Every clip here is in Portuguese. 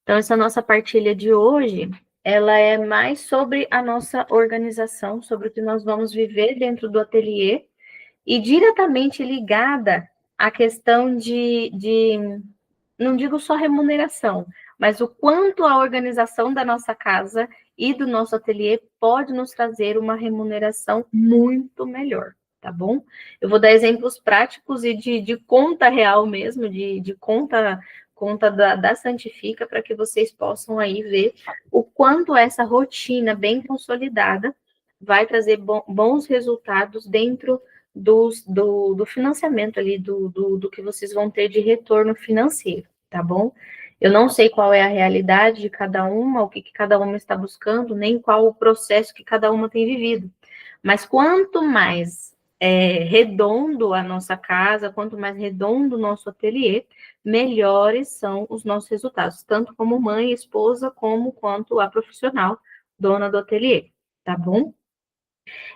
Então, essa nossa partilha de hoje, ela é mais sobre a nossa organização, sobre o que nós vamos viver dentro do ateliê, e diretamente ligada à questão de não digo só remuneração, mas o quanto a organização da nossa casa e do nosso ateliê pode nos trazer uma remuneração muito melhor, tá bom? Eu vou dar exemplos práticos e de conta real mesmo, de conta da Santifica, para que vocês possam aí ver o quanto essa rotina bem consolidada vai trazer bons resultados dentro do financiamento ali, do que vocês vão ter de retorno financeiro, tá bom? Eu não sei qual é a realidade de cada uma, o que cada uma está buscando, nem qual o processo que cada uma tem vivido. Mas quanto mais redondo a nossa casa, quanto mais redondo o nosso ateliê, melhores são os nossos resultados, tanto como mãe, esposa, como quanto a profissional, dona do ateliê, tá bom?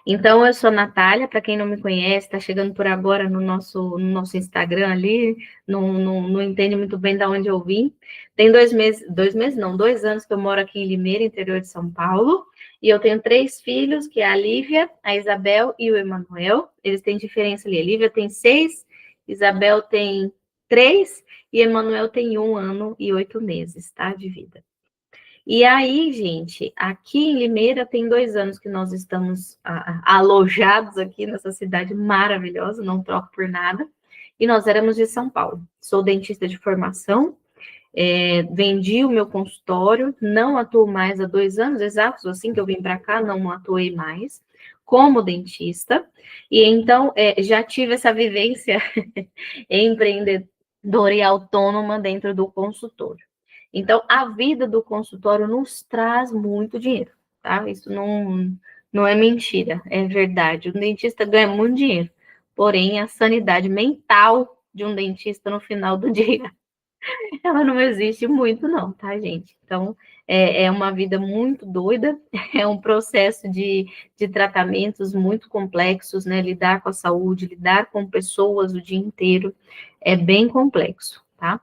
Então, eu sou a Natália, para quem não me conhece, está chegando por agora no nosso Instagram ali, não entende muito bem de onde eu vim. Tem 2 meses não, 2 anos que eu moro aqui em Limeira, interior de São Paulo, e eu tenho 3 filhos, que é a Lívia, a Isabel e o Emanuel. Eles têm diferença ali, a Lívia tem 6, Isabel tem 3, e Emanuel tem 1 ano e 8 meses, tá, de vida. E aí, gente, aqui em Limeira tem 2 anos que nós estamos alojados aqui nessa cidade maravilhosa, não troco por nada. E nós éramos de São Paulo. Sou dentista de formação, vendi o meu consultório, não atuo mais há 2 anos exatos, assim que eu vim para cá, não atuei mais como dentista. E então já tive essa vivência empreendedora e autônoma dentro do consultório. Então, a vida do consultório nos traz muito dinheiro, tá? Isso não é mentira, é verdade. O dentista ganha muito dinheiro, porém, a sanidade mental de um dentista no final do dia, ela não existe muito, não, tá, gente? Então, é uma vida muito doida, é um processo de tratamentos muito complexos, né? Lidar com a saúde, lidar com pessoas o dia inteiro, é bem complexo, tá?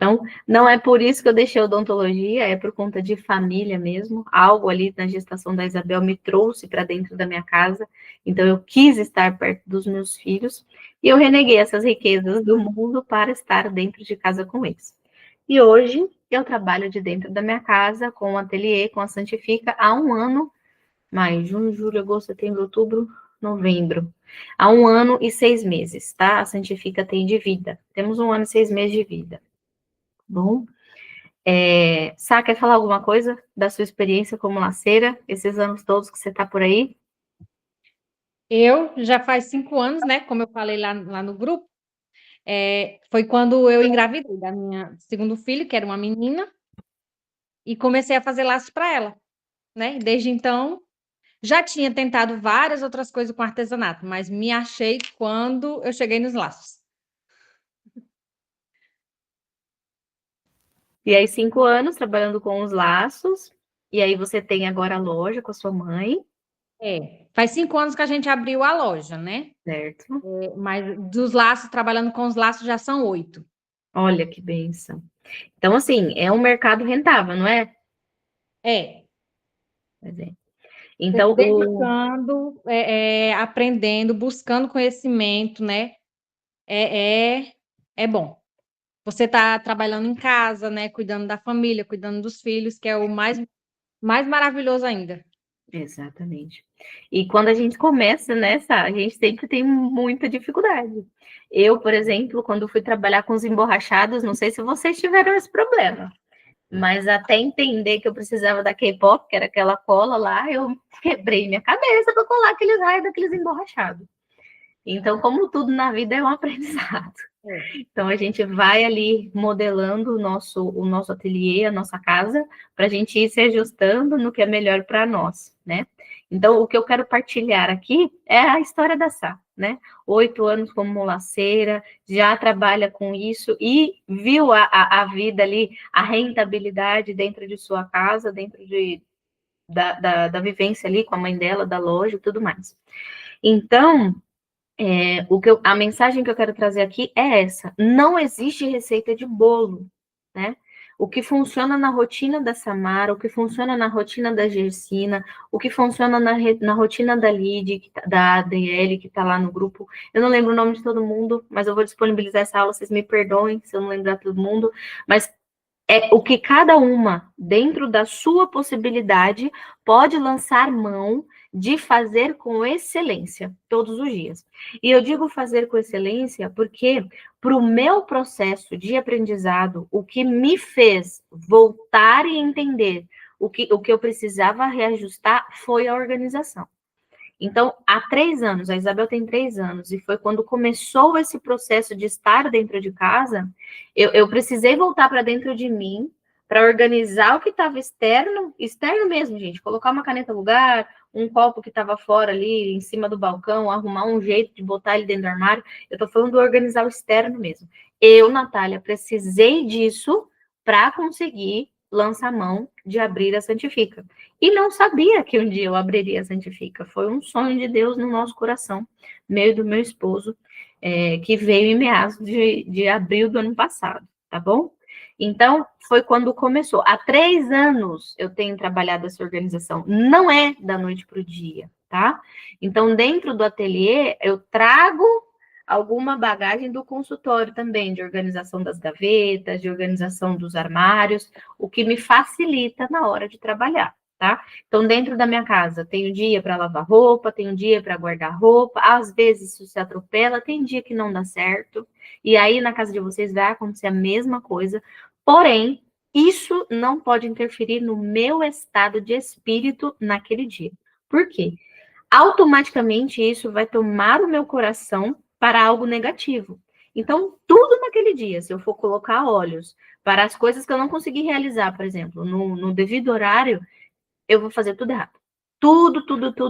Então, não é por isso que eu deixei a odontologia, é por conta de família mesmo. Algo ali na gestação da Isabel me trouxe para dentro da minha casa, então eu quis estar perto dos meus filhos e eu reneguei essas riquezas do mundo para estar dentro de casa com eles. E hoje eu trabalho de dentro da minha casa com o ateliê, com a Santifica, há 1 ano, maio, junho, julho, agosto, setembro, outubro, novembro. Há 1 ano e 6 meses, tá? A Santifica tem de vida. Temos 1 ano e 6 meses de vida. Bom, Sá, quer falar alguma coisa da sua experiência como laceira, esses anos todos que você está por aí? Eu já faz 5 anos, né? Como eu falei lá no grupo, foi quando eu engravidei da minha segundo filho, que era uma menina, e comecei a fazer laços para ela, né? Desde então, já tinha tentado várias outras coisas com artesanato, mas me achei quando eu cheguei nos laços. E aí, 5 anos trabalhando com os laços, e aí você tem agora a loja com a sua mãe, Faz 5 anos que a gente abriu a loja, né? certo? Mas dos laços, trabalhando com os laços, já são 8. Olha que benção. Então, assim, é um mercado rentável, não é? É, Pois é. você Então, dedicando, aprendendo, buscando conhecimento, né? É, é, é bom. Você está trabalhando em casa, né? Cuidando da família, cuidando dos filhos, que é o mais maravilhoso ainda. exatamente. E quando a gente começa nessa, a gente sempre tem muita dificuldade. Eu, por exemplo, quando fui trabalhar com os emborrachados, não sei se vocês tiveram esse problema, mas até entender que eu precisava da K-pop, que era aquela cola lá, eu quebrei minha cabeça para colar aqueles raios daqueles emborrachados. Então, como tudo na vida é um aprendizado. É. Então, a gente vai ali modelando o nosso ateliê, a nossa casa, para a gente ir se ajustando no que é melhor para nós, né? Então, o que eu quero partilhar aqui é a história da Sá, né? 8 anos como laceira, já trabalha com isso e viu a vida ali, a rentabilidade dentro de sua casa, dentro da vivência ali com a mãe dela, da loja e tudo mais. Então, a mensagem que eu quero trazer aqui é essa: não existe receita de bolo, né? o que funciona na rotina da Samara, o que funciona na rotina da Gersina, o que funciona na rotina da Lid, da Adriele, que está lá no grupo. Eu não lembro o nome de todo mundo, mas eu vou disponibilizar essa aula, vocês me perdoem se eu não lembrar todo mundo, mas é o que cada uma, dentro da sua possibilidade, pode lançar mão de fazer com excelência, todos os dias. E eu digo fazer com excelência porque, para o meu processo de aprendizado, o que me fez voltar e entender o que eu precisava reajustar foi a organização. Então, há 3 anos, a Isabel tem 3 anos, e foi quando começou esse processo de estar dentro de casa, eu precisei voltar para dentro de mim, para organizar o que estava externo mesmo, gente, colocar uma caneta no lugar, um copo que estava fora ali, em cima do balcão, arrumar um jeito de botar ele dentro do armário. Eu estou falando de organizar o externo mesmo. Eu, Natália, precisei disso para conseguir lançar a mão de abrir a Santifica. E não sabia que um dia eu abriria a Santifica. Foi um sonho de Deus no nosso coração, meio do meu esposo, que veio em meados de abril do ano passado, tá bom? Então, foi quando começou. Há 3 anos eu tenho trabalhado essa organização. Não é da noite para o dia, tá? Então, dentro do ateliê, eu trago alguma bagagem do consultório também, de organização das gavetas, de organização dos armários, o que me facilita na hora de trabalhar, tá? Então, dentro da minha casa, tem um dia para lavar roupa, tem um dia para guardar roupa, às vezes isso se atropela, tem dia que não dá certo, e aí na casa de vocês vai acontecer a mesma coisa, porém, isso não pode interferir no meu estado de espírito naquele dia. Por quê? Automaticamente isso vai tomar o meu coração para algo negativo. Então, tudo naquele dia, se eu for colocar olhos para as coisas que eu não consegui realizar, por exemplo, no devido horário, eu vou fazer tudo errado. Tudo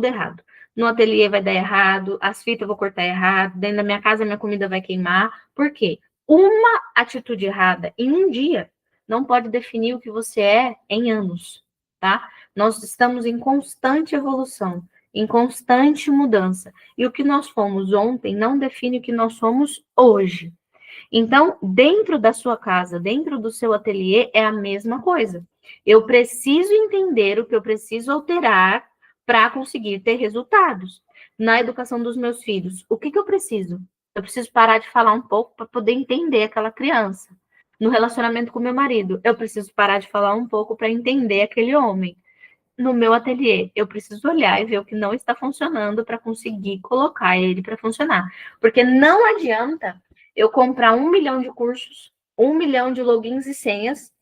errado. No ateliê vai dar errado, as fitas eu vou cortar errado, dentro da minha casa minha comida vai queimar. Por quê? Uma atitude errada em um dia não pode definir o que você é em anos, tá? Nós estamos em constante evolução, em constante mudança. E o que nós fomos ontem não define o que nós somos hoje. Então, dentro da sua casa, dentro do seu ateliê, é a mesma coisa. Eu preciso entender o que eu preciso alterar para conseguir ter resultados. Na educação dos meus filhos, o que eu preciso? Eu preciso parar de falar um pouco para poder entender aquela criança. No relacionamento com meu marido, eu preciso parar de falar um pouco para entender aquele homem. No meu ateliê, eu preciso olhar e ver o que não está funcionando para conseguir colocar ele para funcionar. Porque não adianta eu comprar 1 milhão de cursos, 1 milhão de logins e senhas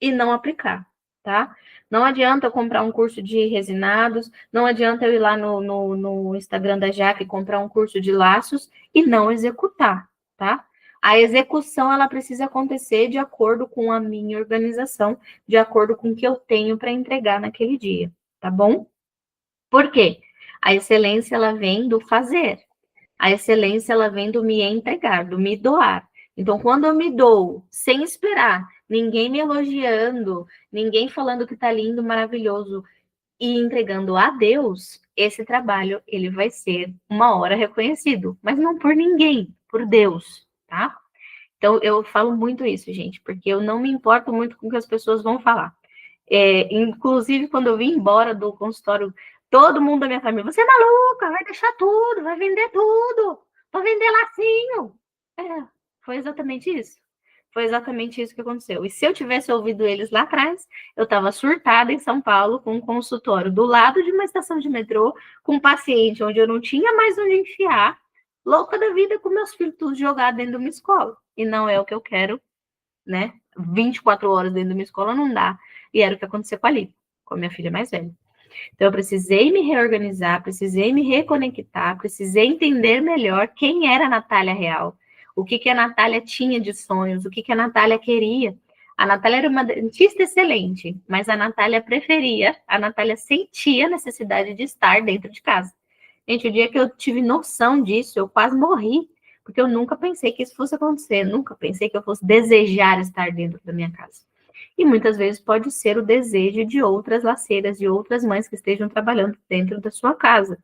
e não aplicar, tá? Não adianta eu comprar um curso de resinados, não adianta eu ir lá no Instagram da Jaque e comprar um curso de laços e não executar, tá? A execução, ela precisa acontecer de acordo com a minha organização, de acordo com o que eu tenho para entregar naquele dia, tá bom? Por quê? A excelência, ela vem do fazer. A excelência, ela vem do me entregar, do me doar. Então, quando eu me dou, sem esperar, ninguém me elogiando, ninguém falando que tá lindo, maravilhoso, e entregando a Deus, esse trabalho, ele vai ser uma hora reconhecido, mas não por ninguém, por Deus, tá? Então, eu falo muito isso, gente, porque eu não me importo muito com o que as pessoas vão falar. Inclusive, quando eu vim embora do consultório, todo mundo da minha família, você é maluca, vai deixar tudo, vai vender tudo, vai vender lacinho. Foi exatamente isso. Foi exatamente isso que aconteceu. E se eu tivesse ouvido eles lá atrás, eu estava surtada em São Paulo, com um consultório do lado de uma estação de metrô, com um paciente onde eu não tinha mais onde enfiar, louca da vida com meus filhos tudo jogados dentro de uma escola. E não é o que eu quero, né? 24 horas dentro de uma escola não dá. E era o que aconteceu com a Lívia, com a minha filha mais velha. Então, eu precisei me reorganizar, precisei me reconectar, precisei entender melhor quem era a Natália real, o que a Natália tinha de sonhos, o que a Natália queria. A Natália era uma dentista excelente, mas a Natália preferia, a Natália sentia a necessidade de estar dentro de casa. Gente, o dia que eu tive noção disso, eu quase morri, porque eu nunca pensei que isso fosse acontecer, nunca pensei que eu fosse desejar estar dentro da minha casa. E muitas vezes pode ser o desejo de outras laceiras, de outras mães que estejam trabalhando dentro da sua casa.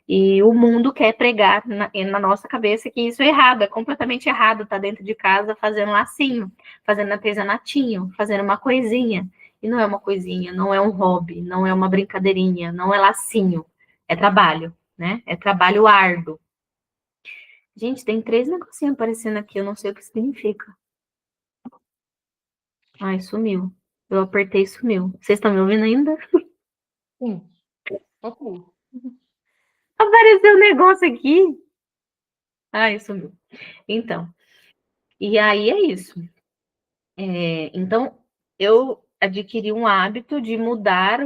E o mundo quer pregar na nossa cabeça que isso é errado, é completamente errado estar dentro de casa fazendo lacinho, fazendo artesanatinho, fazendo uma coisinha. E não é uma coisinha, não é um hobby, não é uma brincadeirinha, não é lacinho. É trabalho, né? É trabalho árduo. Gente, tem 3 negocinhos aparecendo aqui, eu não sei o que significa. Ai, sumiu. Eu apertei e sumiu. Vocês estão me ouvindo ainda? Sim. Ok. Apareceu um negócio aqui. Ai, sumiu. Então, e aí é isso. Então, eu adquiri um hábito de mudar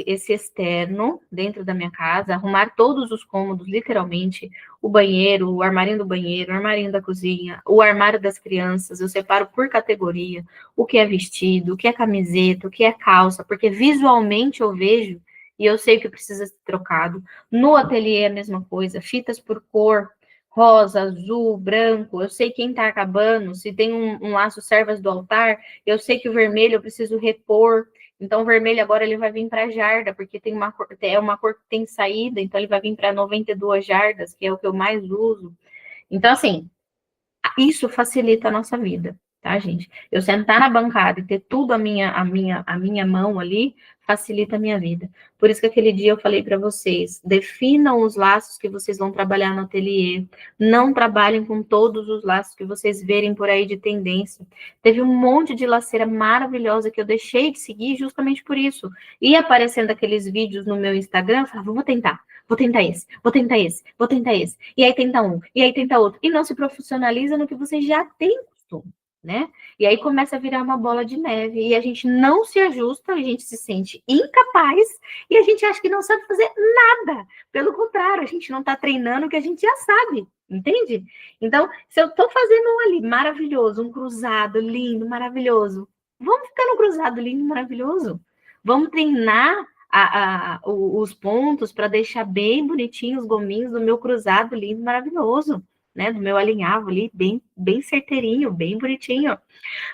esse externo dentro da minha casa, arrumar todos os cômodos, literalmente, o banheiro, o armarinho do banheiro, o armarinho da cozinha, o armário das crianças, eu separo por categoria, o que é vestido, o que é camiseta, o que é calça, porque visualmente eu vejo e eu sei o que precisa ser trocado. No ateliê é a mesma coisa, fitas por cor, rosa, azul, branco, eu sei quem está acabando, se tem um laço servas do altar, eu sei que o vermelho eu preciso repor, então o vermelho agora ele vai vir para jarda, porque tem é uma cor que tem saída, então ele vai vir para 92 jardas, que é o que eu mais uso. Então, assim, isso facilita a nossa vida, tá, gente? Eu sentar na bancada e ter tudo a minha mão ali facilita a minha vida. Por isso que aquele dia eu falei para vocês, definam os laços que vocês vão trabalhar no ateliê. Não trabalhem com todos os laços que vocês verem por aí de tendência. Teve um monte de laceira maravilhosa que eu deixei de seguir justamente por isso. Ia aparecendo aqueles vídeos no meu Instagram, eu falava, vou tentar esse, vou tentar esse, vou tentar esse. E aí tenta um, e aí tenta outro. E não se profissionaliza no que você já tem costume, né? E aí começa a virar uma bola de neve. E a gente não se ajusta, a gente se sente incapaz e a gente acha que não sabe fazer nada. Pelo contrário, a gente não está treinando o que a gente já sabe. Entende? Então, se eu estou fazendo um ali maravilhoso, um cruzado lindo, maravilhoso, vamos ficar no cruzado lindo, maravilhoso. Vamos treinar os pontos para deixar bem bonitinhos os gominhos do meu cruzado lindo, maravilhoso, né? Do meu alinhavo ali, bem certeirinho, bem bonitinho.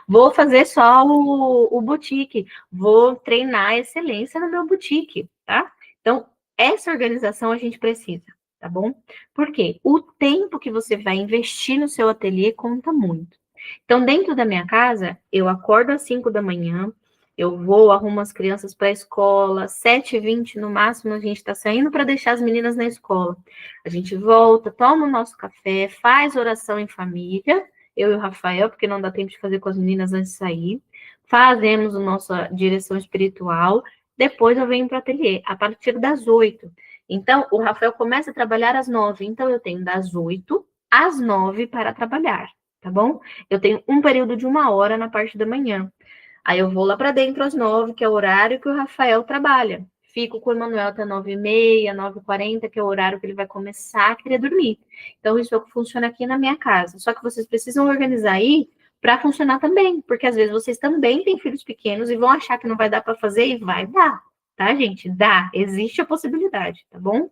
Vou fazer só o boutique, vou treinar a excelência no meu boutique, tá? Então, essa organização a gente precisa, tá bom? Porque o tempo que você vai investir no seu ateliê conta muito. Então, dentro da minha casa, eu acordo às 5 da manhã, eu vou, arrumo as crianças para a escola, 7h20 no máximo, a gente está saindo para deixar as meninas na escola. A gente volta, toma o nosso café, faz oração em família, eu e o Rafael, porque não dá tempo de fazer com as meninas antes de sair. Fazemos a nossa direção espiritual, depois eu venho para o ateliê, a partir das 8. Então, o Rafael começa a trabalhar às 9, então eu tenho das 8 às 9 para trabalhar, tá bom? Eu tenho um período de 1 hora na parte da manhã. Aí eu vou lá para dentro às 9, que é o horário que o Rafael trabalha. Fico com o Emanuel até 9h30, 9h40, que é o horário que ele vai começar a querer dormir. Então, isso é o que funciona aqui na minha casa. Só que vocês precisam organizar aí para funcionar também, porque às vezes vocês também têm filhos pequenos e vão achar que não vai dar para fazer e vai dar, tá, gente? Dá, existe a possibilidade, tá bom?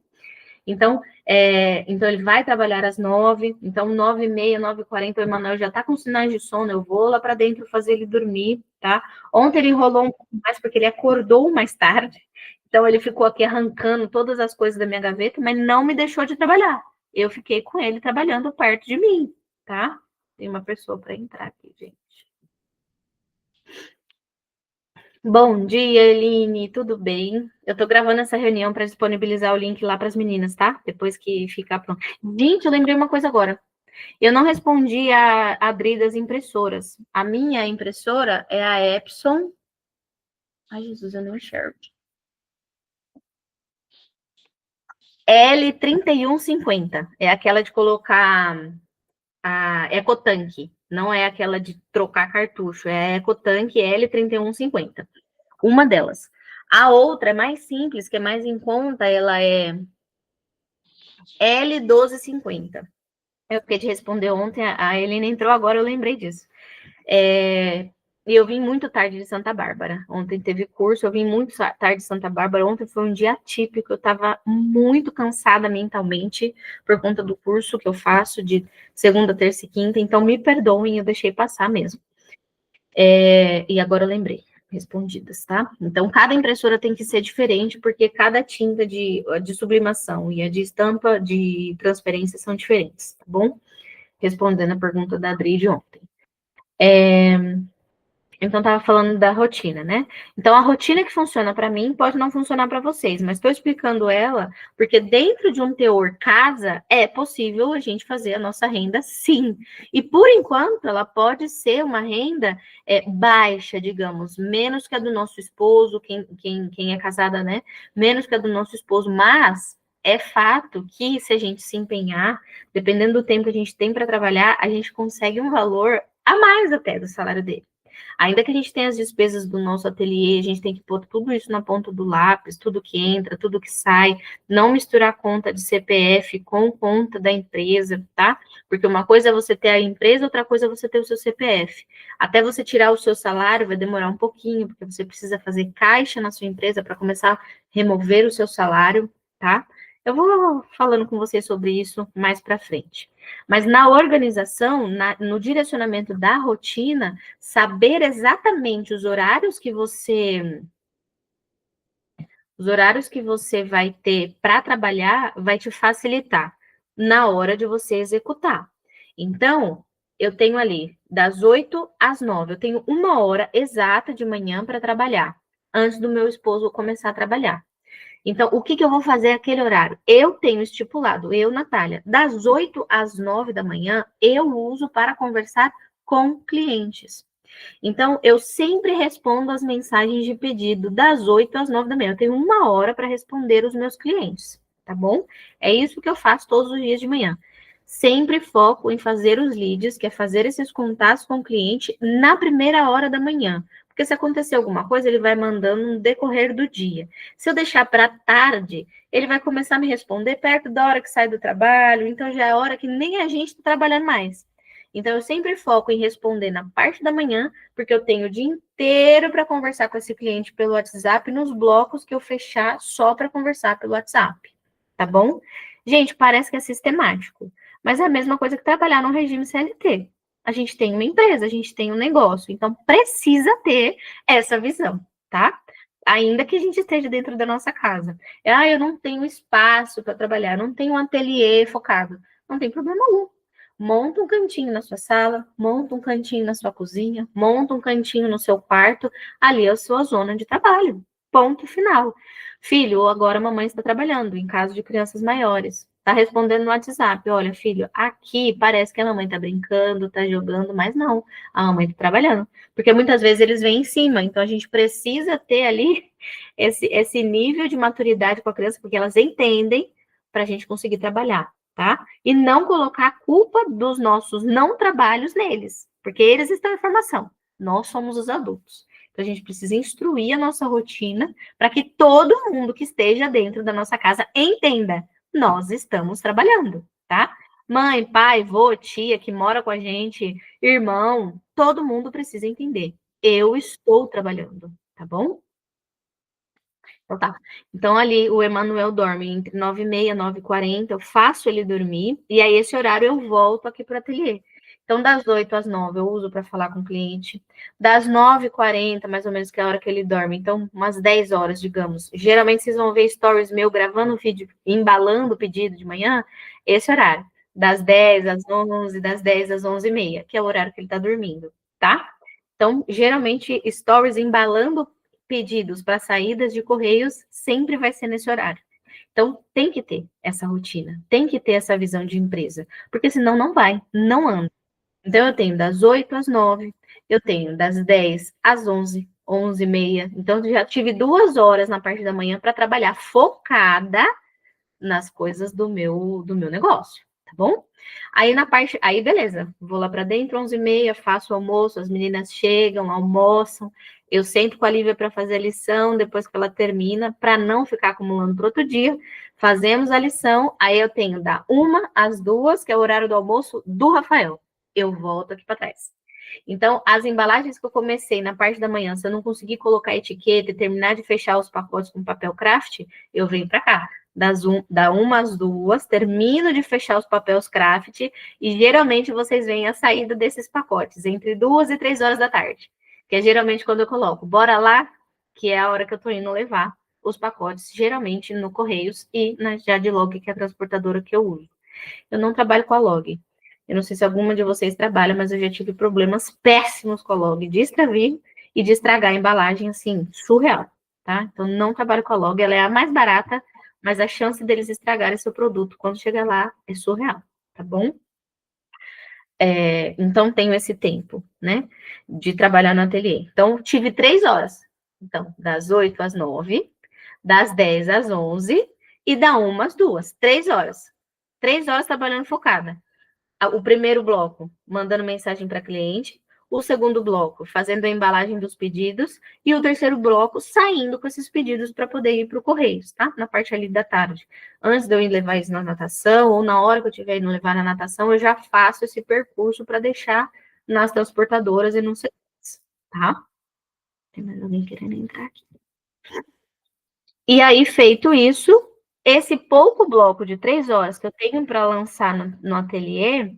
Então ele vai trabalhar às 9, então 9h30, 9h40, o Emanuel já está com sinais de sono, eu vou lá para dentro fazer ele dormir, tá? Ontem ele enrolou um pouco mais porque ele acordou mais tarde, então ele ficou aqui arrancando todas as coisas da minha gaveta, mas não me deixou de trabalhar. Eu fiquei com ele trabalhando perto de mim, tá? Tem uma pessoa para entrar aqui, gente. Bom dia, Eline, tudo bem? Eu tô gravando essa reunião para disponibilizar o link lá para as meninas, tá? Depois que ficar pronto. Gente, eu lembrei uma coisa agora. Eu não respondi a Adri das impressoras. A minha impressora é a Epson. Ai, Jesus, eu não enxergo. L3150. É aquela de colocar a EcoTank. Não é aquela de trocar cartucho. É a EcoTank L3150. Uma delas. A outra é mais simples, que é mais em conta, ela é L1250. Eu fiquei de responder ontem, a Helena entrou agora, eu lembrei disso. E eu vim muito tarde de Santa Bárbara. Ontem teve curso, eu vim muito tarde de Santa Bárbara. Ontem foi um dia atípico, eu estava muito cansada mentalmente por conta do curso que eu faço de segunda, terça e quinta. Então, me perdoem, eu deixei passar mesmo. E agora eu lembrei. respondidas, tá? Então, cada impressora tem que ser diferente, porque cada tinta de sublimação e a de estampa de transferência são diferentes, tá bom? Respondendo a pergunta da Adri de ontem. Então, estava falando da rotina, né? Então, a rotina que funciona para mim pode não funcionar para vocês, mas estou explicando ela porque dentro de um teor casa é possível a gente fazer a nossa renda, sim. E por enquanto, ela pode ser uma renda baixa, digamos, menos que a do nosso esposo, quem é casada, né? Menos que a do nosso esposo, mas é fato que se a gente se empenhar, dependendo do tempo que a gente tem para trabalhar, a gente consegue um valor a mais até do salário dele. Ainda que a gente tenha as despesas do nosso ateliê, a gente tem que pôr tudo isso na ponta do lápis, tudo que entra, tudo que sai, não misturar conta de CPF com conta da empresa, tá? Porque uma coisa é você ter a empresa, outra coisa é você ter o seu CPF. Até você tirar o seu salário vai demorar um pouquinho, porque você precisa fazer caixa na sua empresa para começar a remover o seu salário, tá? Eu vou falando com vocês sobre isso mais para frente. Mas na organização, no direcionamento da rotina, saber exatamente os horários que você vai ter para trabalhar vai te facilitar na hora de você executar. Então, eu tenho ali das 8 às 9, eu tenho 1 hora exata de manhã para trabalhar, antes do meu esposo começar a trabalhar. Então, o que eu vou fazer naquele horário? Eu tenho estipulado, Natália, das 8 às 9 da manhã, eu uso para conversar com clientes. Então, eu sempre respondo as mensagens de pedido das 8 às 9 da manhã. Eu tenho 1 hora para responder os meus clientes, tá bom? É isso que eu faço todos os dias de manhã. Sempre foco em fazer os leads, que é fazer esses contatos com o cliente na primeira hora da manhã. Porque se acontecer alguma coisa, ele vai mandando no decorrer do dia. Se eu deixar para tarde, ele vai começar a me responder perto da hora que sai do trabalho, então já é hora que nem a gente está trabalhando mais. Então, eu sempre foco em responder na parte da manhã, porque eu tenho o dia inteiro para conversar com esse cliente pelo WhatsApp, nos blocos que eu fechar só para conversar pelo WhatsApp, tá bom? Gente, parece que é sistemático, mas é a mesma coisa que trabalhar no regime CLT. A gente tem uma empresa, a gente tem um negócio, então precisa ter essa visão, tá? Ainda que a gente esteja dentro da nossa casa. Eu não tenho espaço para trabalhar, não tenho um ateliê focado. Não tem problema algum. Monta um cantinho na sua sala, monta um cantinho na sua cozinha, monta um cantinho no seu quarto, ali é a sua zona de trabalho. Ponto final. Filho, agora a mamãe está trabalhando, em caso de crianças maiores. Está respondendo no WhatsApp, olha, filho, aqui parece que a mamãe está brincando, está jogando, mas não, a mamãe está trabalhando. Porque muitas vezes eles vêm em cima, então a gente precisa ter ali esse nível de maturidade com a criança, porque elas entendem para a gente conseguir trabalhar, tá? E não colocar a culpa dos nossos não trabalhos neles, porque eles estão em formação, nós somos os adultos. Então, a gente precisa instruir a nossa rotina para que todo mundo que esteja dentro da nossa casa entenda, nós estamos trabalhando, tá? Mãe, pai, vô, tia que mora com a gente, irmão, todo mundo precisa entender. Eu estou trabalhando, tá bom? Então tá. Então ali o Emanuel dorme entre 9h30 e 9h40, eu faço ele dormir, e aí esse horário eu volto aqui para o ateliê. Então, das 8 às 9 eu uso para falar com o cliente. Das 9h40, mais ou menos, que é a hora que ele dorme. Então, umas 10 horas, digamos. Geralmente, vocês vão ver stories meu gravando o vídeo, embalando o pedido de manhã, esse horário. Das 10 às 11, das 10 às 11h30, que é o horário que ele está dormindo, tá? Então, geralmente, stories embalando pedidos para saídas de correios sempre vai ser nesse horário. Então, tem que ter essa rotina, tem que ter essa visão de empresa, porque senão não vai, não anda. Então, eu tenho das 8 às 9, eu tenho das 10 às 11, 11h30. Então, eu já tive 2 horas na parte da manhã para trabalhar focada nas coisas do meu negócio, tá bom? Aí beleza, vou lá para dentro, 11h30, faço o almoço, as meninas chegam, almoçam, eu sento com a Lívia para fazer a lição, depois que ela termina, para não ficar acumulando para outro dia, fazemos a lição, aí eu tenho da 1 às 2, que é o horário do almoço do Rafael, eu volto aqui para trás. Então, as embalagens que eu comecei na parte da manhã, se eu não conseguir colocar etiqueta e terminar de fechar os pacotes com papel craft, eu venho para cá. Da 1 às 2, termino de fechar os papéis craft e geralmente vocês veem a saída desses pacotes entre 2 e 3 horas da tarde. que é geralmente quando eu coloco, bora lá, que é a hora que eu tô indo levar os pacotes, geralmente no Correios e na Jadlog, que é a transportadora que eu uso. Eu não trabalho com a Log. Eu não sei se alguma de vocês trabalha, mas eu já tive problemas péssimos com a Log, de extravio e de estragar a embalagem, assim, surreal, tá? Então, não trabalho com a Log, ela é a mais barata, mas a chance deles estragarem seu produto quando chegar lá é surreal, tá bom? Então, tenho esse tempo, né, de trabalhar no ateliê. Então, tive 3 horas. Então, das 8 às 9, das 10 às 11 e da 1 às 2. 3 horas. 3 horas trabalhando focada. O primeiro bloco, mandando mensagem para cliente. O segundo bloco, fazendo a embalagem dos pedidos. E o terceiro bloco, saindo com esses pedidos para poder ir para o Correios, tá? Na parte ali da tarde. Antes de eu ir levar isso na natação, ou na hora que eu estiver indo levar na natação, eu já faço esse percurso para deixar nas transportadoras e não sei, tá? Tem mais alguém querendo entrar aqui? E aí, feito isso, esse pouco bloco de 3 horas que eu tenho para lançar no ateliê,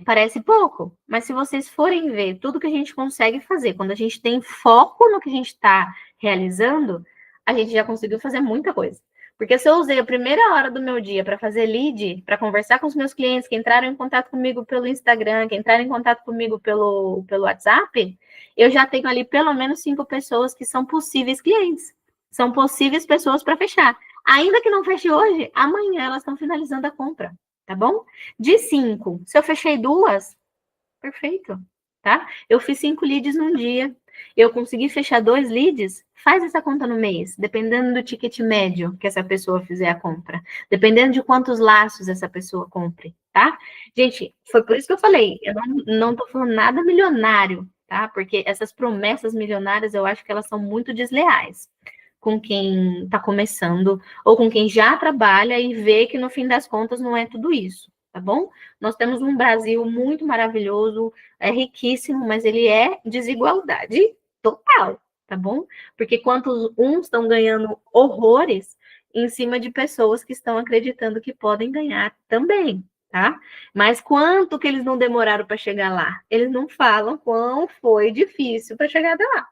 parece pouco, mas se vocês forem ver tudo que a gente consegue fazer, quando a gente tem foco no que a gente está realizando, a gente já conseguiu fazer muita coisa. Porque se eu usei a primeira hora do meu dia para fazer lead, para conversar com os meus clientes que entraram em contato comigo pelo Instagram, que entraram em contato comigo pelo WhatsApp, eu já tenho ali pelo menos 5 pessoas que são possíveis clientes. São possíveis pessoas para fechar. Ainda que não feche hoje, amanhã elas estão finalizando a compra, tá bom? De 5, se eu fechei 2, perfeito, tá? Eu fiz 5 leads num dia, eu consegui fechar 2 leads, faz essa conta no mês, dependendo do ticket médio que essa pessoa fizer a compra, dependendo de quantos laços essa pessoa compre, tá? Gente, foi por isso que eu falei, eu não tô falando nada milionário, tá? Porque essas promessas milionárias, eu acho que elas são muito desleais com quem está começando ou com quem já trabalha e vê que no fim das contas não é tudo isso, tá bom? Nós temos um Brasil muito maravilhoso, é riquíssimo, mas ele é desigualdade total, tá bom? Porque quantos uns estão ganhando horrores em cima de pessoas que estão acreditando que podem ganhar também, tá? Mas quanto que eles não demoraram para chegar lá? Eles não falam quão foi difícil para chegar até lá.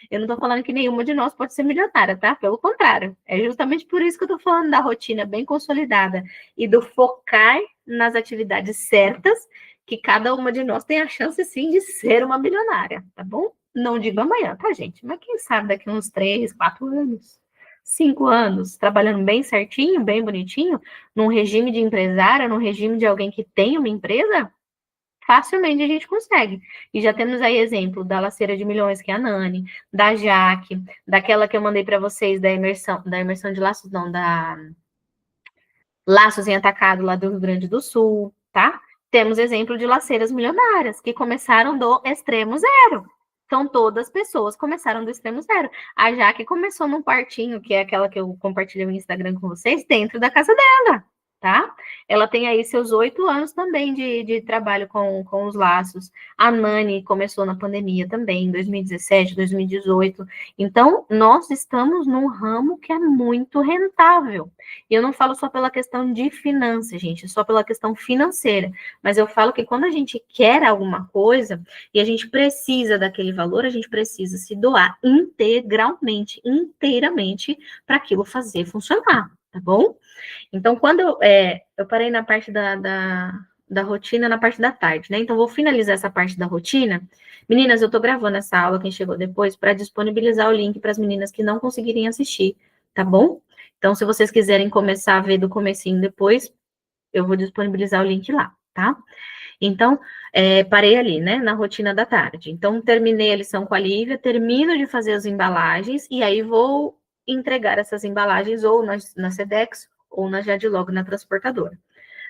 Eu não estou falando que nenhuma de nós pode ser milionária, tá? Pelo contrário. É justamente por isso que eu estou falando da rotina bem consolidada e do focar nas atividades certas, que cada uma de nós tem a chance, sim, de ser uma milionária, tá bom? Não digo amanhã, tá, gente? Mas quem sabe daqui uns 3, 4 anos, 5 anos, trabalhando bem certinho, bem bonitinho, num regime de empresária, num regime de alguém que tem uma empresa, facilmente a gente consegue. E já temos aí exemplo da Laceira de Milhões, que é a Nani, da Jaque, daquela que eu mandei para vocês da imersão de laços, não, da Laços em Atacado lá do Rio Grande do Sul, tá? Temos exemplo de laceiras milionárias que começaram do extremo zero. Então, todas as pessoas começaram do extremo zero. A Jaque começou num quartinho, que é aquela que eu compartilhei no Instagram com vocês, dentro da casa dela, tá? Ela tem aí seus 8 anos também de trabalho com os laços. A Nani começou na pandemia também, em 2017, 2018. Então, nós estamos num ramo que é muito rentável. E eu não falo só pela questão de finanças, gente, só pela questão financeira. Mas eu falo que quando a gente quer alguma coisa e a gente precisa daquele valor, a gente precisa se doar integralmente, inteiramente, para aquilo fazer funcionar, tá bom? Então, quando eu parei na parte da rotina, na parte da tarde, né? Então, vou finalizar essa parte da rotina. Meninas, eu estou gravando essa aula, quem chegou depois, para disponibilizar o link para as meninas que não conseguirem assistir, tá bom? Então, se vocês quiserem começar a ver do comecinho depois, eu vou disponibilizar o link lá, tá? Então, parei ali, né, na rotina da tarde. Então, terminei a lição com a Lívia, termino de fazer as embalagens, e aí vou entregar essas embalagens ou na Sedex ou na Jadlog, na transportadora.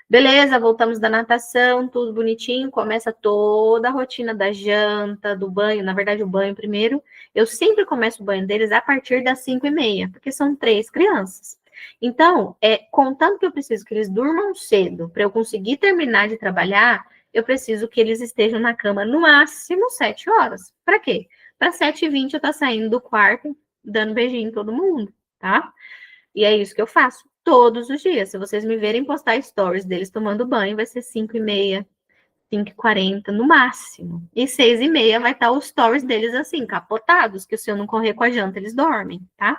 Beleza, voltamos da natação, tudo bonitinho, começa toda a rotina da janta, do banho, na verdade o banho primeiro, eu sempre começo o banho deles a partir das 5h30, porque são 3 crianças. Então, contando que eu preciso que eles durmam cedo, para eu conseguir terminar de trabalhar, eu preciso que eles estejam na cama no máximo 7 horas. Para quê? Para 7h20 eu estar saindo do quarto, dando beijinho em todo mundo, tá? E é isso que eu faço todos os dias. Se vocês me verem postar stories deles tomando banho, vai ser 5h30, 5h40 no máximo. E 6h30 vai estar os stories deles assim, capotados, que se eu não correr com a janta, eles dormem, tá?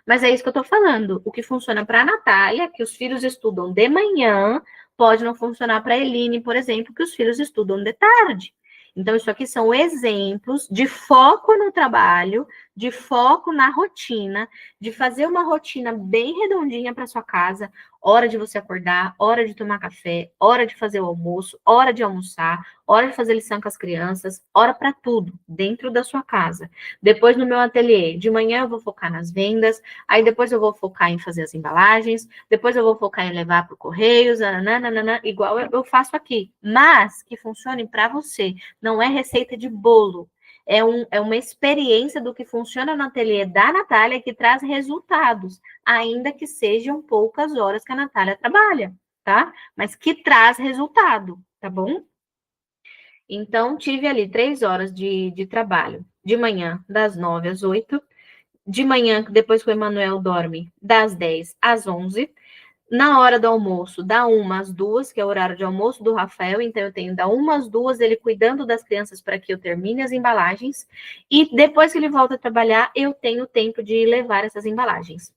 Mas é isso que eu tô falando. O que funciona para a Natália, que os filhos estudam de manhã, pode não funcionar para a Eline, por exemplo, que os filhos estudam de tarde. Então, isso aqui são exemplos de foco no trabalho, de foco na rotina, de fazer uma rotina bem redondinha para sua casa, hora de você acordar, hora de tomar café, hora de fazer o almoço, hora de almoçar, hora de fazer lição com as crianças, hora para tudo, dentro da sua casa. Depois no meu ateliê, de manhã eu vou focar nas vendas, aí depois eu vou focar em fazer as embalagens, depois eu vou focar em levar para o Correios, nananana, igual eu faço aqui. Mas que funcione para você, não é receita de bolo. É uma experiência do que funciona no ateliê da Natália que traz resultados, ainda que sejam poucas horas que a Natália trabalha, tá? Mas que traz resultado, tá bom? Então, tive ali 3 horas de trabalho. De manhã, das 9 às 8. De manhã, depois que o Emanuel dorme, das 10 às 11. Na hora do almoço, da 1 às 2, que é o horário de almoço do Rafael, então eu tenho da 1 às 2 ele cuidando das crianças para que eu termine as embalagens, e depois que ele volta a trabalhar, eu tenho tempo de levar essas embalagens.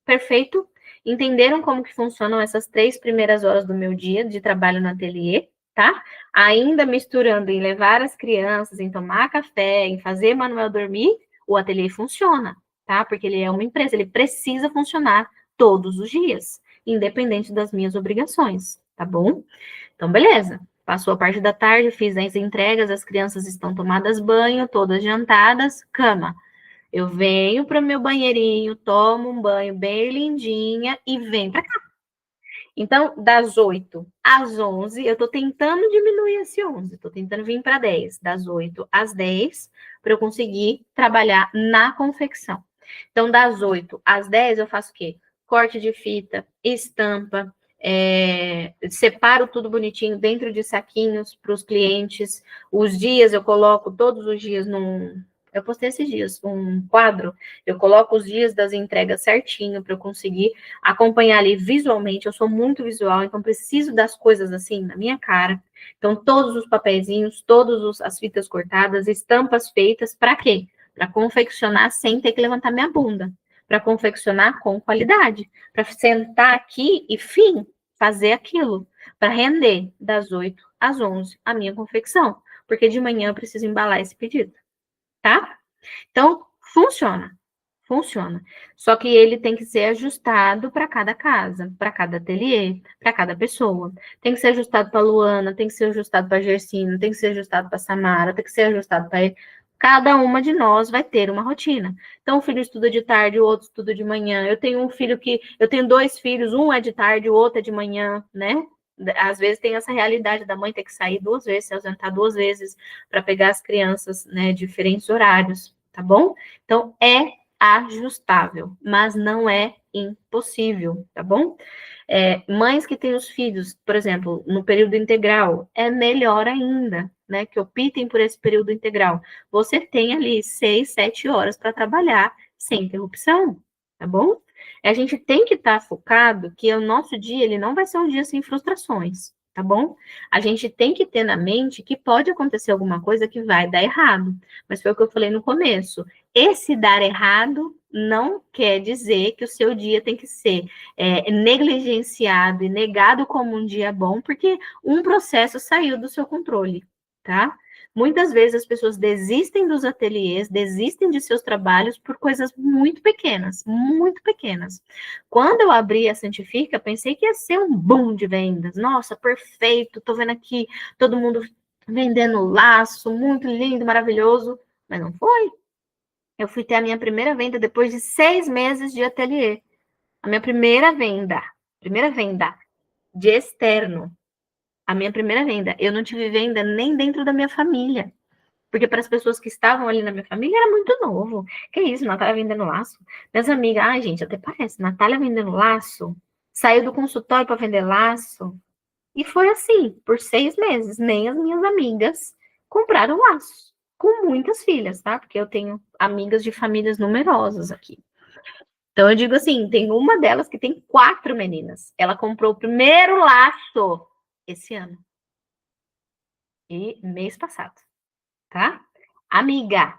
Perfeito? Entenderam como que funcionam essas 3 primeiras horas do meu dia de trabalho no ateliê, tá? Ainda misturando em levar as crianças, em tomar café, em fazer Manuel dormir, o ateliê funciona, tá? Porque ele é uma empresa, ele precisa funcionar todos os dias, independente das minhas obrigações, tá bom? Então, beleza. Passou a parte da tarde, fiz as entregas, as crianças estão tomadas banho, todas jantadas, cama. Eu venho para o meu banheirinho, tomo um banho bem lindinha e venho para cá. Então, das 8 às 11, eu estou tentando diminuir esse 11, estou tentando vir para 10, das 8 às 10, para eu conseguir trabalhar na confecção. Então, das 8 às 10, eu faço o quê? Corte de fita, estampa, separo tudo bonitinho dentro de saquinhos para os clientes. Os dias eu coloco todos os dias num. Eu postei esses dias um quadro, eu coloco os dias das entregas certinho para eu conseguir acompanhar ali visualmente. Eu sou muito visual, então preciso das coisas assim na minha cara. Então, todos os papeizinhos, todas as fitas cortadas, estampas feitas, para quê? Para confeccionar sem ter que levantar minha bunda. Para confeccionar com qualidade. Para sentar aqui e, fim, fazer aquilo. Para render das 8 às 11 a minha confecção. Porque de manhã eu preciso embalar esse pedido. Tá? Então, funciona. Funciona. Só que ele tem que ser ajustado para cada casa, para cada ateliê, para cada pessoa. Tem que ser ajustado para a Luana, tem que ser ajustado para a Gersina, tem que ser ajustado para a Samara, tem que ser ajustado para ele. Cada uma de nós vai ter uma rotina. Então, o filho estuda de tarde, o outro estuda de manhã. Eu tenho 2 filhos, um é de tarde, o outro é de manhã, né? Às vezes tem essa realidade da mãe ter que sair 2 vezes, se ausentar 2 vezes para pegar as crianças, né? Diferentes horários, tá bom? Então, é ajustável, mas não é impossível, tá bom? Mães que têm os filhos, por exemplo, no período integral, é melhor ainda, né? Que optem por esse período integral. Você tem ali 6, 7 horas para trabalhar sem interrupção, tá bom? A gente tem que estar focado que o nosso dia ele não vai ser um dia sem frustrações, tá bom? A gente tem que ter na mente que pode acontecer alguma coisa que vai dar errado, mas foi o que eu falei no começo. Esse dar errado não quer dizer que o seu dia tem que ser negligenciado e negado como um dia bom, porque um processo saiu do seu controle, tá? Muitas vezes as pessoas desistem dos ateliês, desistem de seus trabalhos por coisas muito pequenas, muito pequenas. Quando eu abri a Santifica, pensei que ia ser um boom de vendas. Nossa, perfeito, tô vendo aqui todo mundo vendendo laço, muito lindo, maravilhoso, mas não foi. Eu fui ter a minha primeira venda depois de 6 meses de ateliê. A minha primeira venda de externo. A minha primeira venda. Eu não tive venda nem dentro da minha família. Porque para as pessoas que estavam ali na minha família era muito novo. Que isso, Natália vendendo laço? Minhas amigas, ai gente, até parece, Natália vendendo laço. Saiu do consultório para vender laço. E foi assim, por 6 meses. Nem as minhas amigas compraram laço. Com muitas filhas, tá? Porque eu tenho amigas de famílias numerosas aqui. Então, eu digo assim, tem uma delas que tem 4 meninas. Ela comprou o primeiro laço esse ano. e mês passado, tá? Amiga,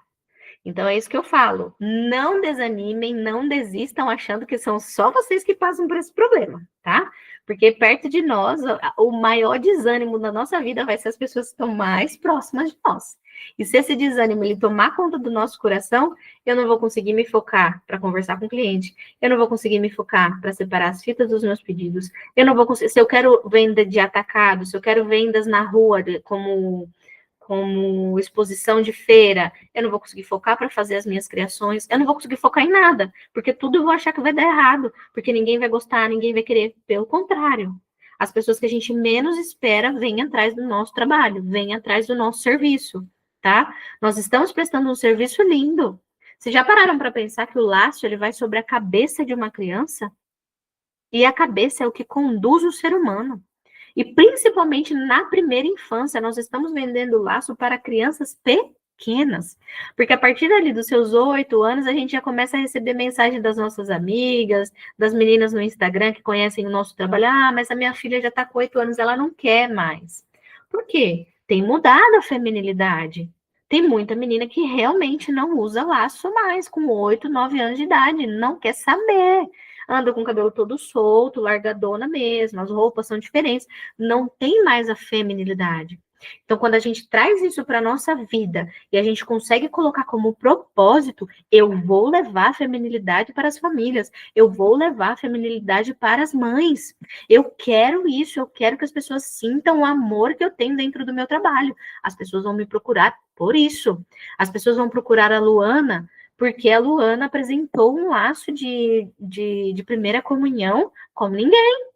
então é isso que eu falo. Não desanimem, não desistam achando que são só vocês que passam por esse problema, tá? Porque perto de nós, o maior desânimo da nossa vida vai ser as pessoas que estão mais próximas de nós. E se esse desânimo ele tomar conta do nosso coração, eu não vou conseguir me focar para conversar com o cliente, eu não vou conseguir me focar para separar as fitas dos meus pedidos, eu não vou conseguir, se eu quero venda de atacado, se eu quero vendas na rua como exposição de feira, eu não vou conseguir focar para fazer as minhas criações, eu não vou conseguir focar em nada, porque tudo eu vou achar que vai dar errado, porque ninguém vai gostar, ninguém vai querer. Pelo contrário, as pessoas que a gente menos espera vêm atrás do nosso trabalho, vêm atrás do nosso serviço, tá? Nós estamos prestando um serviço lindo. Vocês já pararam para pensar que o laço ele vai sobre a cabeça de uma criança? E a cabeça é o que conduz o ser humano. E principalmente na primeira infância, nós estamos vendendo laço para crianças pequenas. Porque a partir ali dos seus 8 anos, a gente já começa a receber mensagem das nossas amigas, das meninas no Instagram que conhecem o nosso trabalho. Ah, mas a minha filha já está com 8 anos, ela não quer mais. Por quê? Tem mudado a feminilidade. Tem muita menina que realmente não usa laço mais, com 8, 9 anos de idade, não quer saber. Anda com o cabelo todo solto, largadona mesmo, as roupas são diferentes, não tem mais a feminilidade. Então, quando a gente traz isso para a nossa vida e a gente consegue colocar como propósito, eu vou levar a feminilidade para as famílias, eu vou levar a feminilidade para as mães. Eu quero isso, eu quero que as pessoas sintam o amor que eu tenho dentro do meu trabalho. As pessoas vão me procurar por isso. As pessoas vão procurar a Luana porque a Luana apresentou um laço de primeira comunhão como ninguém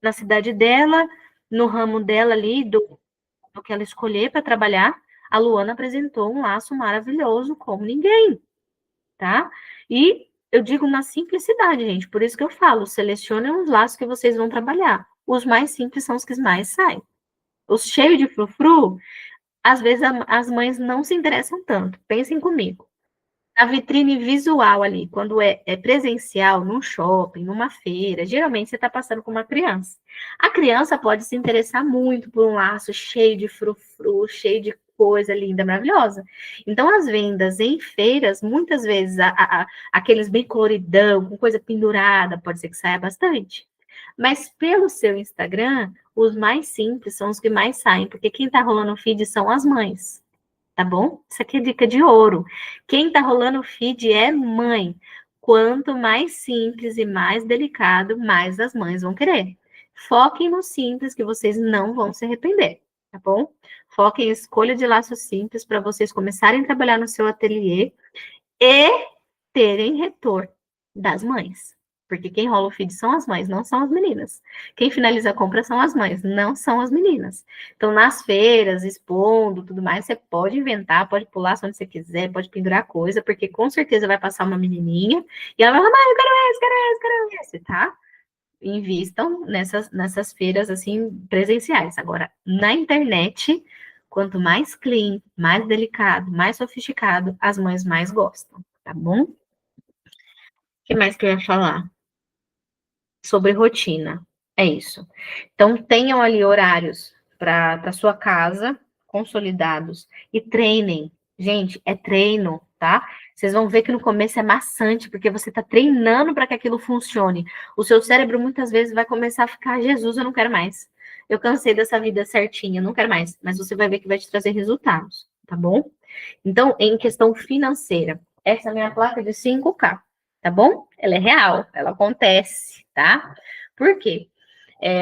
na cidade dela, no ramo dela ali, do que ela escolher para trabalhar, a Luana apresentou um laço maravilhoso como ninguém, tá? E eu digo na simplicidade, gente, por isso que eu falo, selecionem os laços que vocês vão trabalhar. Os mais simples são os que mais saem. Os cheios de frufru, às vezes as mães não se interessam tanto. Pensem comigo. A vitrine visual ali, quando é presencial, num shopping, numa feira, geralmente você está passando com uma criança. A criança pode se interessar muito por um laço cheio de frufru, cheio de coisa linda, maravilhosa. Então, as vendas em feiras, muitas vezes, aqueles bem coloridão, com coisa pendurada, pode ser que saia bastante. Mas pelo seu Instagram, os mais simples são os que mais saem, porque quem está rolando o feed são as mães. Tá bom? Isso aqui é dica de ouro. Quem tá rolando o feed é mãe. Quanto mais simples e mais delicado, mais as mães vão querer. Foquem no simples que vocês não vão se arrepender, tá bom? Foquem em escolha de laço simples para vocês começarem a trabalhar no seu ateliê e terem retorno das mães. Porque quem rola o feed são as mães, não são as meninas. Quem finaliza a compra são as mães, não são as meninas. Então, nas feiras, expondo, tudo mais, você pode inventar, pode pular onde você quiser, pode pendurar coisa, porque com certeza vai passar uma menininha e ela vai falar, eu quero esse, quero esse, quero esse, tá? Invistam nessas feiras, assim, presenciais. Agora, na internet, quanto mais clean, mais delicado, mais sofisticado, as mães mais gostam, tá bom? O que mais que eu ia falar? Sobre rotina. É isso. Então, tenham ali horários para sua casa, consolidados, e treinem. Gente, é treino, tá? Vocês vão ver que no começo é maçante, porque você está treinando para que aquilo funcione. O seu cérebro muitas vezes vai começar a ficar, Jesus, eu não quero mais. Eu cansei dessa vida certinha, não quero mais. Mas você vai ver que vai te trazer resultados, tá bom? Então, em questão financeira, essa é a minha placa de 5K, tá bom? Ela é real, ela acontece, tá? Por quê?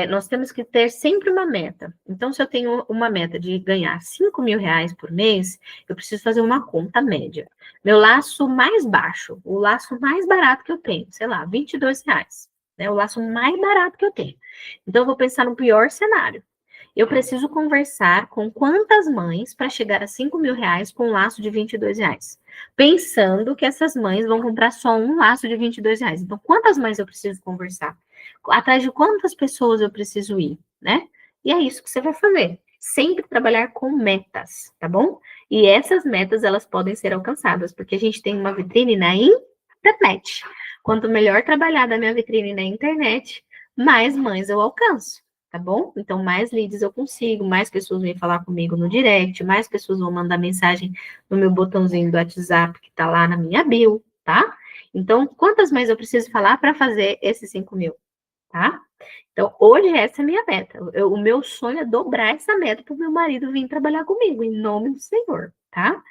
Nós temos que ter sempre uma meta. Então, se eu tenho uma meta de ganhar 5 mil reais por mês, eu preciso fazer uma conta média. Meu laço mais baixo, o laço mais barato que eu tenho, sei lá, 22 reais. Né? O laço mais barato que eu tenho. Então, eu vou pensar no pior cenário. Eu preciso conversar com quantas mães para chegar a 5 mil reais com um laço de 22 reais? Pensando que essas mães vão comprar só um laço de 22 reais. Então, quantas mães eu preciso conversar? Atrás de quantas pessoas eu preciso ir, né? E é isso que você vai fazer. Sempre trabalhar com metas, tá bom? E essas metas, elas podem ser alcançadas, porque a gente tem uma vitrine na internet. Quanto melhor trabalhar da minha vitrine na internet, mais mães eu alcanço. tá bom? Então, mais leads eu consigo, mais pessoas vêm falar comigo no direct, mais pessoas vão mandar mensagem no meu botãozinho do WhatsApp que tá lá na minha bio, tá? Então, quantas mais eu preciso falar para fazer esses 5 mil, tá? Então, hoje essa é a minha meta. O meu sonho é dobrar essa meta para o meu marido vir trabalhar comigo, em nome do Senhor, tá?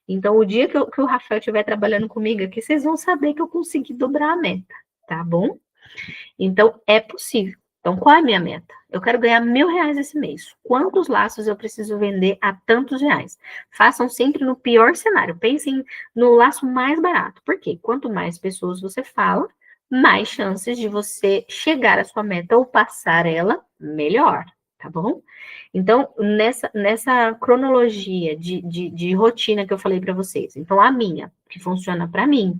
Então, o dia que o Rafael estiver trabalhando comigo aqui, vocês vão saber que eu consegui dobrar a meta, tá bom? Então, é possível. Então, qual é a minha meta? Eu quero ganhar R$ 1.000 esse mês. Quantos laços eu preciso vender a tantos reais? Façam sempre no pior cenário. Pensem no laço mais barato. Por quê? Quanto mais pessoas você fala, mais chances de você chegar à sua meta ou passar ela, melhor, tá bom? Então, nessa cronologia de rotina que eu falei para vocês. Então, a minha, que funciona para mim,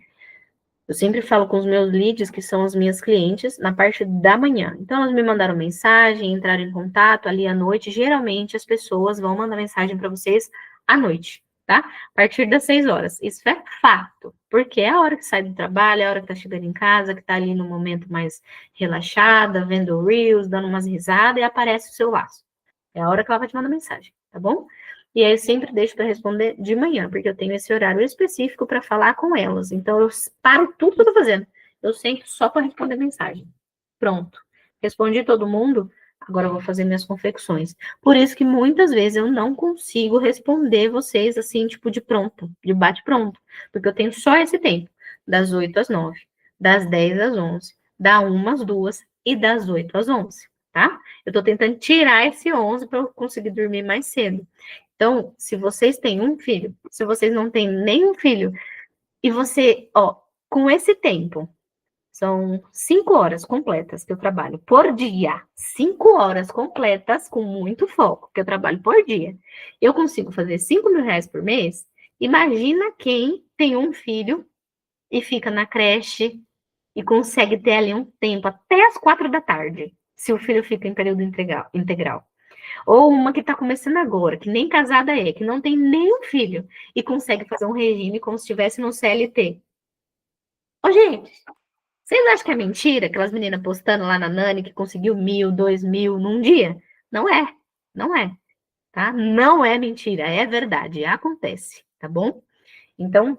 eu sempre falo com os meus leads, que são as minhas clientes, na parte da manhã. Então, elas me mandaram mensagem, entraram em contato ali à noite. Geralmente, as pessoas vão mandar mensagem para vocês à noite, tá? A partir das 6 horas. Isso é fato, porque é a hora que sai do trabalho, é a hora que tá chegando em casa, que tá ali no momento mais relaxada, vendo Reels, dando umas risadas, e aparece o seu laço. É a hora que ela vai te mandar mensagem, tá bom? E aí eu sempre deixo para responder de manhã, porque eu tenho esse horário específico para falar com elas. Então eu paro tudo que eu tô fazendo. Eu sento só para responder mensagem. Pronto. Respondi todo mundo, agora eu vou fazer minhas confecções. Por isso que muitas vezes eu não consigo responder vocês assim, tipo, de pronto, de bate-pronto. Porque eu tenho só esse tempo, das 8 às 9, das 10 às 11, da 1 às 2 e das 8 às 11, tá? Eu tô tentando tirar esse 11 para eu conseguir dormir mais cedo. Então, se vocês têm um filho, se vocês não têm nenhum filho, e você, ó, com esse tempo, são 5 horas completas que eu trabalho por dia. 5 horas completas com muito foco que eu trabalho por dia. Eu consigo fazer R$ 5.000 por mês. Imagina quem tem um filho e fica na creche e consegue ter ali um tempo até as 4 da tarde, se o filho fica em período integral. Ou uma que está começando agora, que nem casada é, que não tem nenhum filho e consegue fazer um regime como se estivesse no CLT. Ô, gente, vocês acham que é mentira aquelas meninas postando lá na Nani que conseguiu 1.000, 2.000 num dia? Não é, não é, tá? Não é mentira, é verdade, acontece, tá bom? Então,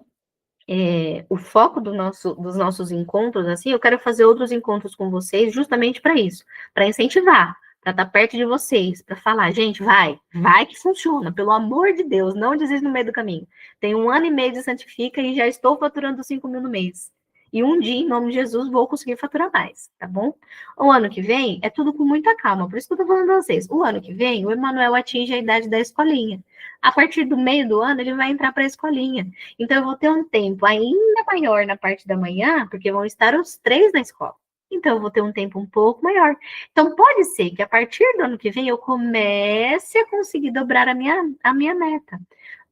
o foco dos nossos encontros, assim, eu quero fazer outros encontros com vocês justamente para isso, para incentivar, para estar perto de vocês, para falar, gente, vai que funciona, pelo amor de Deus, não desista no meio do caminho. Tem 1 ano e meio de Santifica e já estou faturando 5 mil no mês. E um dia, em nome de Jesus, vou conseguir faturar mais, tá bom? O ano que vem é tudo com muita calma, por isso que eu tô falando pra vocês. O ano que vem, o Emanuel atinge a idade da escolinha. A partir do meio do ano, ele vai entrar para a escolinha. Então, eu vou ter um tempo ainda maior na parte da manhã, porque vão estar os 3 na escola. Então, eu vou ter um tempo um pouco maior. Então, pode ser que a partir do ano que vem eu comece a conseguir dobrar a minha meta.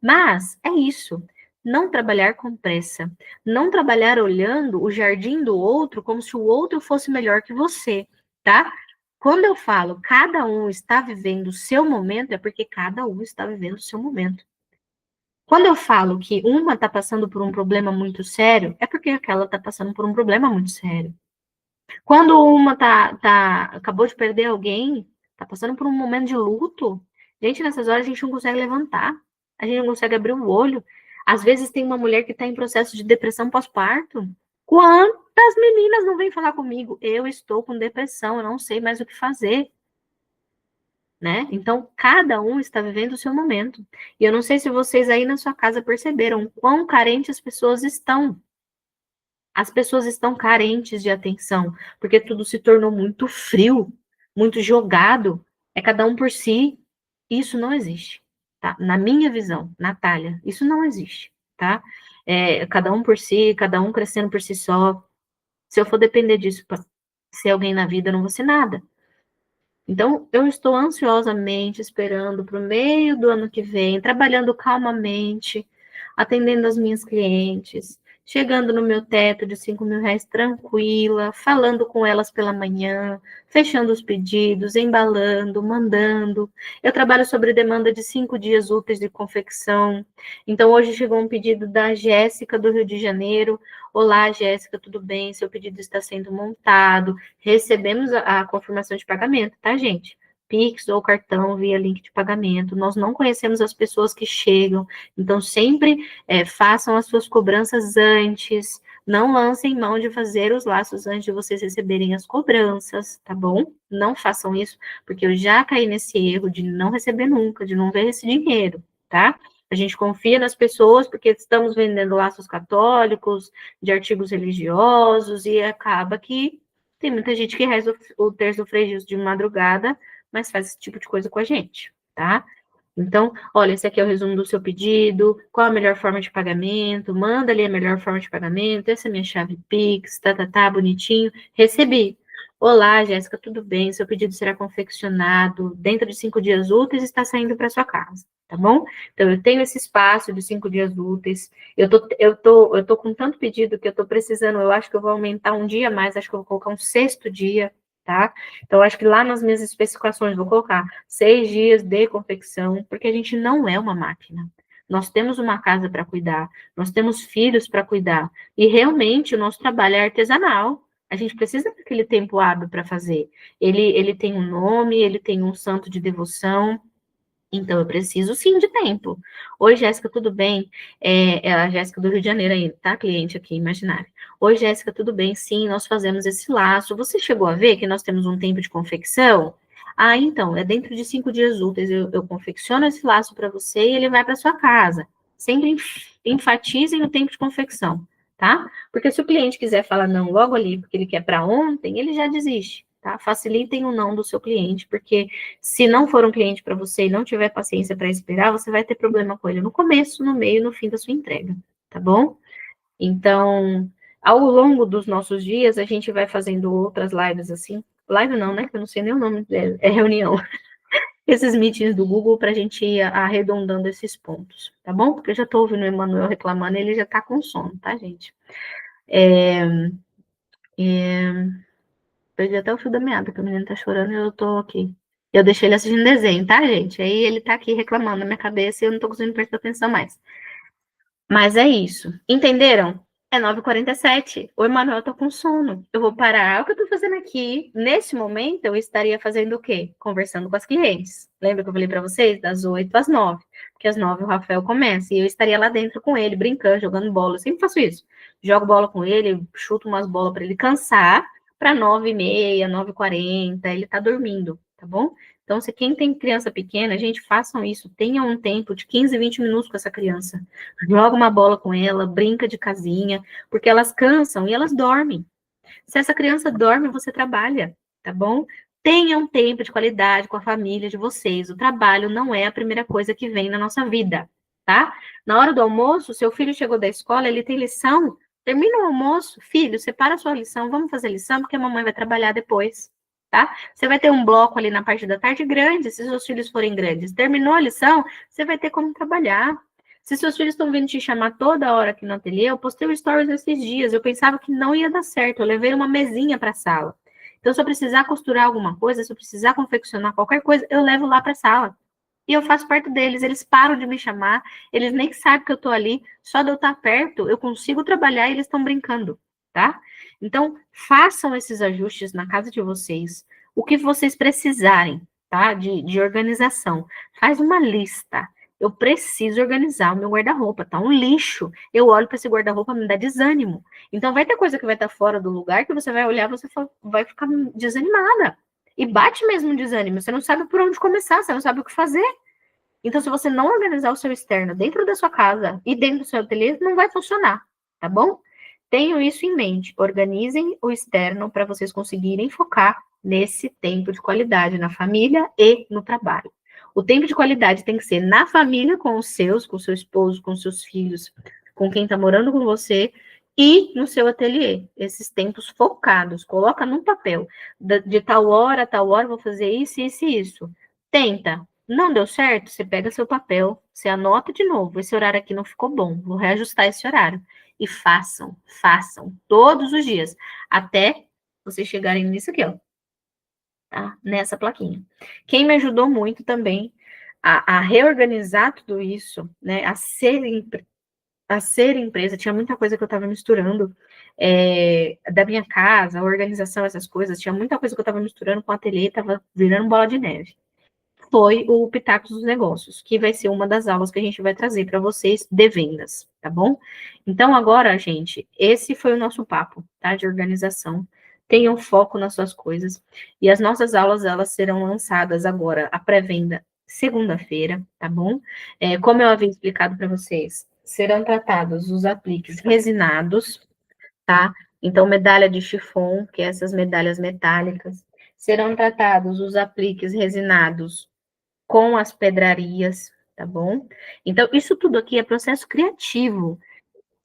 Mas é isso. Não trabalhar com pressa. Não trabalhar olhando o jardim do outro como se o outro fosse melhor que você, tá? Quando eu falo cada um está vivendo o seu momento, é porque cada um está vivendo o seu momento. Quando eu falo que uma está passando por um problema muito sério, é porque aquela está passando por um problema muito sério. Quando uma acabou de perder alguém, está passando por um momento de luto, gente, nessas horas a gente não consegue levantar, a gente não consegue abrir o olho. Às vezes tem uma mulher que está em processo de depressão pós-parto. Quantas meninas não vêm falar comigo? Eu estou com depressão, eu não sei mais o que fazer. Né? Então, cada um está vivendo o seu momento. E eu não sei se vocês aí na sua casa perceberam quão carentes as pessoas estão. As pessoas estão carentes de atenção, porque tudo se tornou muito frio, muito jogado. É cada um por si. Isso não existe, tá? Na minha visão, Natália, isso não existe, tá? Cada um por si, cada um crescendo por si só. Se eu for depender disso para ser alguém na vida, eu não vou ser nada. Então, eu estou ansiosamente esperando para o meio do ano que vem, trabalhando calmamente, atendendo as minhas clientes, chegando no meu teto de R$ 5.000 tranquila, falando com elas pela manhã, fechando os pedidos, embalando, mandando. Eu trabalho sobre demanda de 5 dias úteis de confecção. Então, hoje chegou um pedido da Jéssica, do Rio de Janeiro. Olá, Jéssica, tudo bem? Seu pedido está sendo montado. Recebemos a confirmação de pagamento, tá, gente? Pix ou cartão via link de pagamento. Nós não conhecemos as pessoas que chegam, então sempre façam as suas cobranças antes, não lancem mão de fazer os laços antes de vocês receberem as cobranças, tá bom? Não façam isso, porque eu já caí nesse erro de não receber nunca, de não ver esse dinheiro, tá? A gente confia nas pessoas porque estamos vendendo laços católicos, de artigos religiosos, e acaba que tem muita gente que reza o terço freio de madrugada, mas faz esse tipo de coisa com a gente, tá? Então, olha, esse aqui é o resumo do seu pedido, qual a melhor forma de pagamento, manda ali a melhor forma de pagamento, essa é a minha chave Pix, bonitinho, recebi. Olá, Jéssica, tudo bem? Seu pedido será confeccionado dentro de 5 dias úteis e está saindo para sua casa, tá bom? Então, eu tenho esse espaço de 5 dias úteis, eu tô com tanto pedido que eu tô precisando, eu acho que eu vou aumentar um dia mais, acho que eu vou colocar um sexto dia, tá? Então, acho que lá nas minhas especificações vou colocar 6 dias de confecção, porque a gente não é uma máquina. Nós temos uma casa para cuidar, nós temos filhos para cuidar, e realmente o nosso trabalho é artesanal. A gente precisa daquele tempo hábil para fazer. Ele tem um nome, ele tem um santo de devoção, então eu preciso sim de tempo. Oi, Jéssica, tudo bem? É a Jéssica do Rio de Janeiro aí, tá? Cliente aqui, imaginário. Oi, Jéssica, tudo bem? Sim, nós fazemos esse laço. Você chegou a ver que nós temos um tempo de confecção? Ah, então, é dentro de 5 dias úteis. Eu confecciono esse laço para você e ele vai para sua casa. Sempre enfatizem o tempo de confecção, tá? Porque se o cliente quiser falar não logo ali, porque ele quer para ontem, ele já desiste, tá? Facilitem o não do seu cliente, porque se não for um cliente para você e não tiver paciência para esperar, você vai ter problema com ele no começo, no meio e no fim da sua entrega, tá bom? Então, ao longo dos nossos dias, a gente vai fazendo outras lives assim. Live não, né? Que eu não sei nem o nome, é reunião. Esses meetings do Google para a gente ir arredondando esses pontos, tá bom? Porque eu já estou ouvindo o Emanuel reclamando, ele já está com sono, tá, gente? Perdi até o fio da meada, que o menino tá chorando e eu tô aqui. Eu deixei ele assistindo desenho, tá, gente? Aí ele tá aqui reclamando na minha cabeça e eu não tô conseguindo prestar atenção mais. Mas é isso. Entenderam? É 9h47. O Emanuel tá com sono. Eu vou parar o que eu tô fazendo aqui. Nesse momento, eu estaria fazendo o quê? Conversando com as clientes. Lembra que eu falei para vocês? Das 8 às 9. Porque às 9 o Rafael começa. E eu estaria lá dentro com ele, brincando, jogando bola. Eu sempre faço isso. Jogo bola com ele, chuto umas bolas para ele cansar. Para 9h30, 9h40, ele tá dormindo, tá bom? Então, se quem tem criança pequena, gente, façam isso. Tenham um tempo de 15, 20 minutos com essa criança. Joga uma bola com ela, brinca de casinha, porque elas cansam e elas dormem. Se essa criança dorme, você trabalha, tá bom? Tenha um tempo de qualidade com a família de vocês. O trabalho não é a primeira coisa que vem na nossa vida, tá? Na hora do almoço, seu filho chegou da escola, ele tem lição. Termina o almoço, filho, separa a sua lição, vamos fazer lição, porque a mamãe vai trabalhar depois, tá? Você vai ter um bloco ali na parte da tarde grande, se seus filhos forem grandes. Terminou a lição, você vai ter como trabalhar. Se seus filhos estão vindo te chamar toda hora aqui no ateliê, eu postei um stories esses dias, eu pensava que não ia dar certo, eu levei uma mesinha para a sala. Então, se eu precisar costurar alguma coisa, se eu precisar confeccionar qualquer coisa, eu levo lá para a sala. E eu faço parte deles, eles param de me chamar, eles nem sabem que eu estou ali, só de eu estar perto, eu consigo trabalhar e eles estão brincando, tá? Então, façam esses ajustes na casa de vocês, o que vocês precisarem, tá? De organização. Faz uma lista. Eu preciso organizar o meu guarda-roupa, tá um lixo. Eu olho para esse guarda-roupa, me dá desânimo. Então, vai ter coisa que vai estar fora do lugar que você vai olhar, você vai ficar desanimada. E bate mesmo o desânimo. Você não sabe por onde começar, você não sabe o que fazer. Então, se você não organizar o seu externo dentro da sua casa e dentro do seu ateliê, não vai funcionar, tá bom? Tenham isso em mente. Organizem o externo para vocês conseguirem focar nesse tempo de qualidade na família e no trabalho. O tempo de qualidade tem que ser na família, com os seus, com o seu esposo, com os seus filhos, com quem está morando com você, e no seu ateliê. Esses tempos focados. Coloca num papel. De tal hora a tal hora, vou fazer isso, isso e isso. Tenta. Não deu certo? Você pega seu papel, você anota de novo. Esse horário aqui não ficou bom. Vou reajustar esse horário. E façam, façam, todos os dias. Até vocês chegarem nisso aqui, ó, tá? Nessa plaquinha. Quem me ajudou muito também a reorganizar tudo isso, né? A ser a ser empresa, tinha muita coisa que eu estava misturando, da minha casa, a organização, essas coisas, tinha muita coisa que eu estava misturando com o ateliê, estava virando bola de neve. Foi o Pitacos dos Negócios, que vai ser uma das aulas que a gente vai trazer para vocês de vendas, tá bom? Então, agora, gente, esse foi o nosso papo, tá? De organização. Tenham foco nas suas coisas. E as nossas aulas, elas serão lançadas agora, a pré-venda, segunda-feira, tá bom? Como eu havia explicado para vocês, serão tratados os apliques resinados, tá? Então, medalha de chiffon, que é essas medalhas metálicas. Serão tratados os apliques resinados com as pedrarias, tá bom? Então, isso tudo aqui é processo criativo.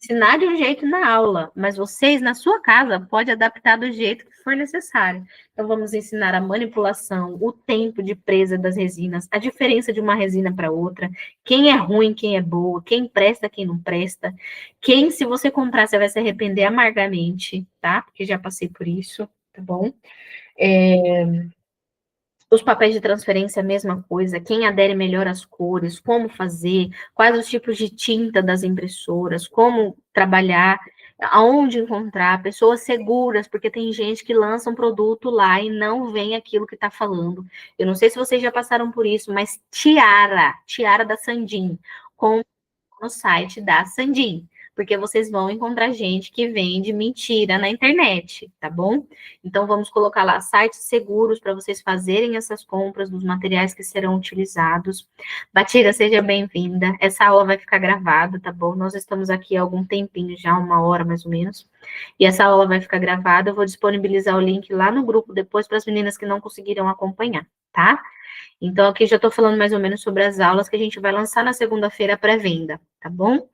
Ensinar de um jeito na aula, mas vocês, na sua casa, pode adaptar do jeito que for necessário. Então, vamos ensinar a manipulação, o tempo de presa das resinas, a diferença de uma resina para outra, quem é ruim, quem é boa, quem presta, quem não presta, quem, se você comprar, você vai se arrepender amargamente, tá? Porque já passei por isso, tá bom? Os papéis de transferência, a mesma coisa. Quem adere melhor às cores, como fazer, quais os tipos de tinta das impressoras, como trabalhar, aonde encontrar, pessoas seguras, porque tem gente que lança um produto lá e não vem aquilo que está falando. Eu não sei se vocês já passaram por isso, mas tiara da Sandim, com no site da Sandim, porque vocês vão encontrar gente que vende mentira na internet, tá bom? Então, vamos colocar lá sites seguros para vocês fazerem essas compras dos materiais que serão utilizados. Batira, seja bem-vinda. Essa aula vai ficar gravada, tá bom? Nós estamos aqui há algum tempinho já, 1 hora mais ou menos, e essa aula vai ficar gravada. Eu vou disponibilizar o link lá no grupo depois para as meninas que não conseguiram acompanhar, tá? Então, aqui já estou falando mais ou menos sobre as aulas que a gente vai lançar na segunda-feira pré-venda, tá bom?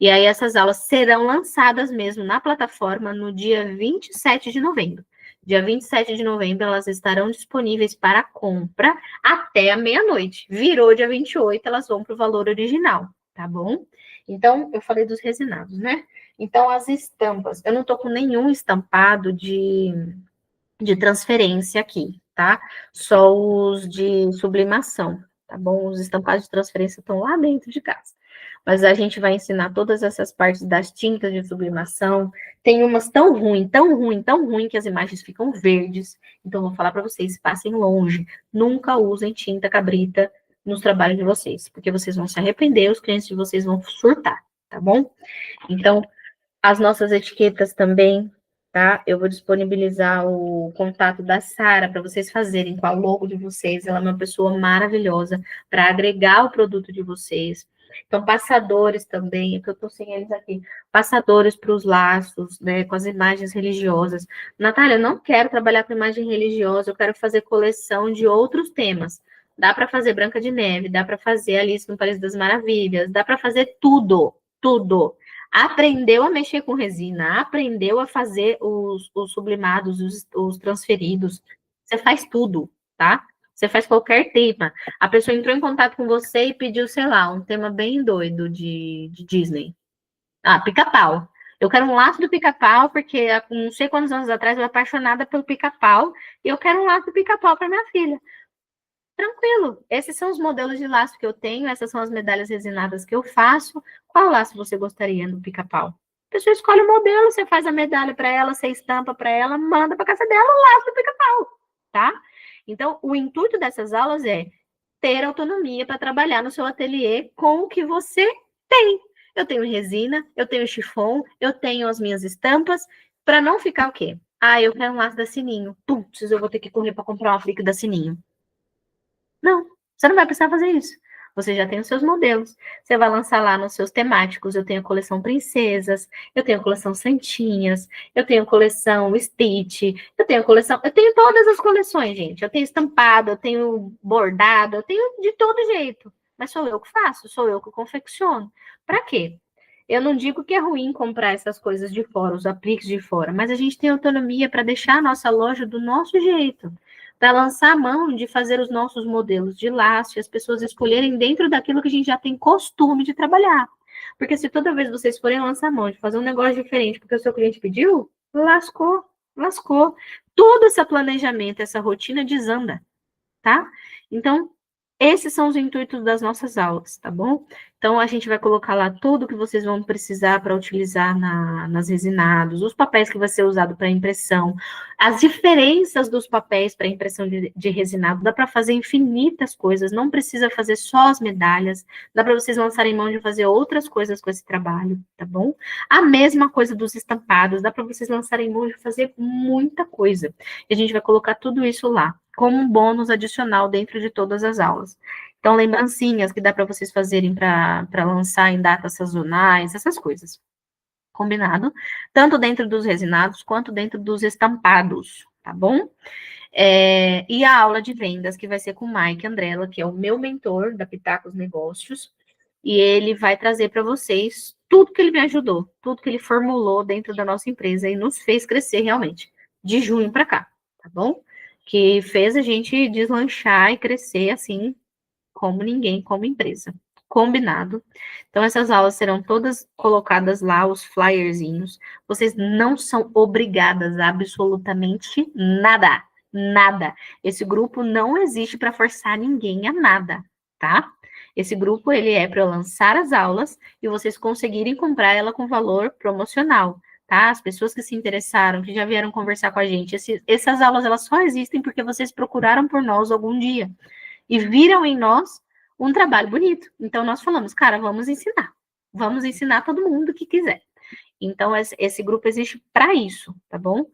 E aí, essas aulas serão lançadas mesmo na plataforma no dia 27 de novembro. Dia 27 de novembro, elas estarão disponíveis para compra até a meia-noite. Virou dia 28, elas vão para o valor original, tá bom? Então, eu falei dos resinados, né? Então, as estampas. Eu não estou com nenhum estampado de transferência aqui, tá? Só os de sublimação, tá bom? Os estampados de transferência estão lá dentro de casa. Mas a gente vai ensinar todas essas partes das tintas de sublimação. Tem umas tão ruim, tão ruim, tão ruim que as imagens ficam verdes. Então, vou falar para vocês, passem longe. Nunca usem tinta cabrita nos trabalhos de vocês, porque vocês vão se arrepender, os clientes de vocês vão surtar, tá bom? Então, as nossas etiquetas também, tá? Eu vou disponibilizar o contato da Sara para vocês fazerem com a logo de vocês. Ela é uma pessoa maravilhosa para agregar o produto de vocês. Então, passadores também, que eu tô sem eles aqui. Passadores para os laços, né? Com as imagens religiosas. Natália, eu não quero trabalhar com imagem religiosa, eu quero fazer coleção de outros temas. Dá para fazer Branca de Neve, dá para fazer Alice no País das Maravilhas, dá para fazer tudo, tudo. Aprendeu a mexer com resina, aprendeu a fazer os sublimados, os transferidos. Você faz tudo, tá? Você faz qualquer tema. A pessoa entrou em contato com você e pediu, sei lá, um tema bem doido de Disney. Ah, pica-pau. Eu quero um laço do pica-pau, porque há não sei quantos anos atrás eu era apaixonada pelo pica-pau, e eu quero um laço do pica-pau para minha filha. Tranquilo, esses são os modelos de laço que eu tenho, essas são as medalhas resinadas que eu faço. Qual laço você gostaria no pica-pau? A pessoa escolhe o modelo, você faz a medalha para ela, você estampa para ela, manda para casa dela o laço do pica-pau, tá? Então, o intuito dessas aulas é ter autonomia para trabalhar no seu ateliê com o que você tem. Eu tenho resina, eu tenho chiffon, eu tenho as minhas estampas, para não ficar o quê? Ah, eu quero um laço da Sininho. Putz, eu vou ter que correr para comprar um aplique da Sininho. Não, você não vai precisar fazer isso. Você já tem os seus modelos. Você vai lançar lá nos seus temáticos. Eu tenho a coleção Princesas, eu tenho a coleção Santinhas, eu tenho a coleção Stitch, eu tenho a coleção. Eu tenho todas as coleções, gente. Eu tenho estampado, eu tenho bordado, eu tenho de todo jeito. Mas sou eu que faço, sou eu que confecciono. Para quê? Eu não digo que é ruim comprar essas coisas de fora, os apliques de fora, mas a gente tem autonomia para deixar a nossa loja do nosso jeito, para lançar a mão de fazer os nossos modelos de laço e as pessoas escolherem dentro daquilo que a gente já tem costume de trabalhar. Porque se toda vez vocês forem lançar a mão de fazer um negócio diferente porque o seu cliente pediu, lascou, lascou. Todo esse planejamento, essa rotina desanda, tá? Então, esses são os intuitos das nossas aulas, tá bom? Então, a gente vai colocar lá tudo que vocês vão precisar para utilizar nas resinados, os papéis que vai ser usado para impressão, as diferenças dos papéis para impressão de resinado. Dá para fazer infinitas coisas, não precisa fazer só as medalhas, dá para vocês lançarem mão de fazer outras coisas com esse trabalho, tá bom? A mesma coisa dos estampados, dá para vocês lançarem mão de fazer muita coisa. E a gente vai colocar tudo isso lá, como um bônus adicional dentro de todas as aulas. Então, lembrancinhas que dá para vocês fazerem para lançar em datas sazonais, essas coisas. Combinado? Tanto dentro dos resinados quanto dentro dos estampados, tá bom? E a aula de vendas, que vai ser com o Mike Andrella, que é o meu mentor da Pitacos Negócios, e ele vai trazer para vocês tudo que ele me ajudou, tudo que ele formulou dentro da nossa empresa e nos fez crescer realmente, de junho para cá, tá bom? Que fez a gente deslanchar e crescer assim como ninguém, como empresa. Combinado? Então, essas aulas serão todas colocadas lá, os flyerzinhos. Vocês não são obrigadas a absolutamente nada. Nada. Esse grupo não existe para forçar ninguém a nada, tá? Esse grupo, ele é para lançar as aulas e vocês conseguirem comprar ela com valor promocional, tá? As pessoas que se interessaram, que já vieram conversar com a gente, essas aulas, elas só existem porque vocês procuraram por nós algum dia e viram em nós um trabalho bonito. Então, nós falamos, cara, vamos ensinar todo mundo que quiser. Então, esse grupo existe para isso, tá bom?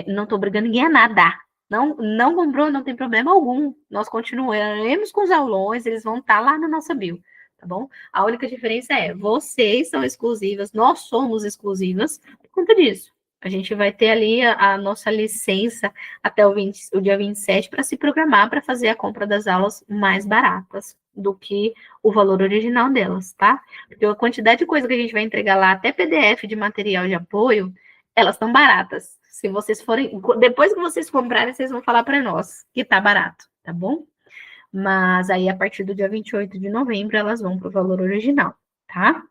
Não estou obrigando ninguém a nada. Não comprou, não tem problema algum. Nós continuaremos com os aulões, eles vão estar lá na nossa bio, tá bom? A única diferença é, vocês são exclusivas, nós somos exclusivas por conta disso. A gente vai ter ali a nossa licença até o dia 27 para se programar para fazer a compra das aulas mais baratas do que o valor original delas, tá? Porque a quantidade de coisa que a gente vai entregar lá, até PDF de material de apoio, elas estão baratas. Se vocês forem, depois que vocês comprarem, vocês vão falar para nós que tá barato, tá bom? Mas aí, a partir do dia 28 de novembro, elas vão para o valor original, tá?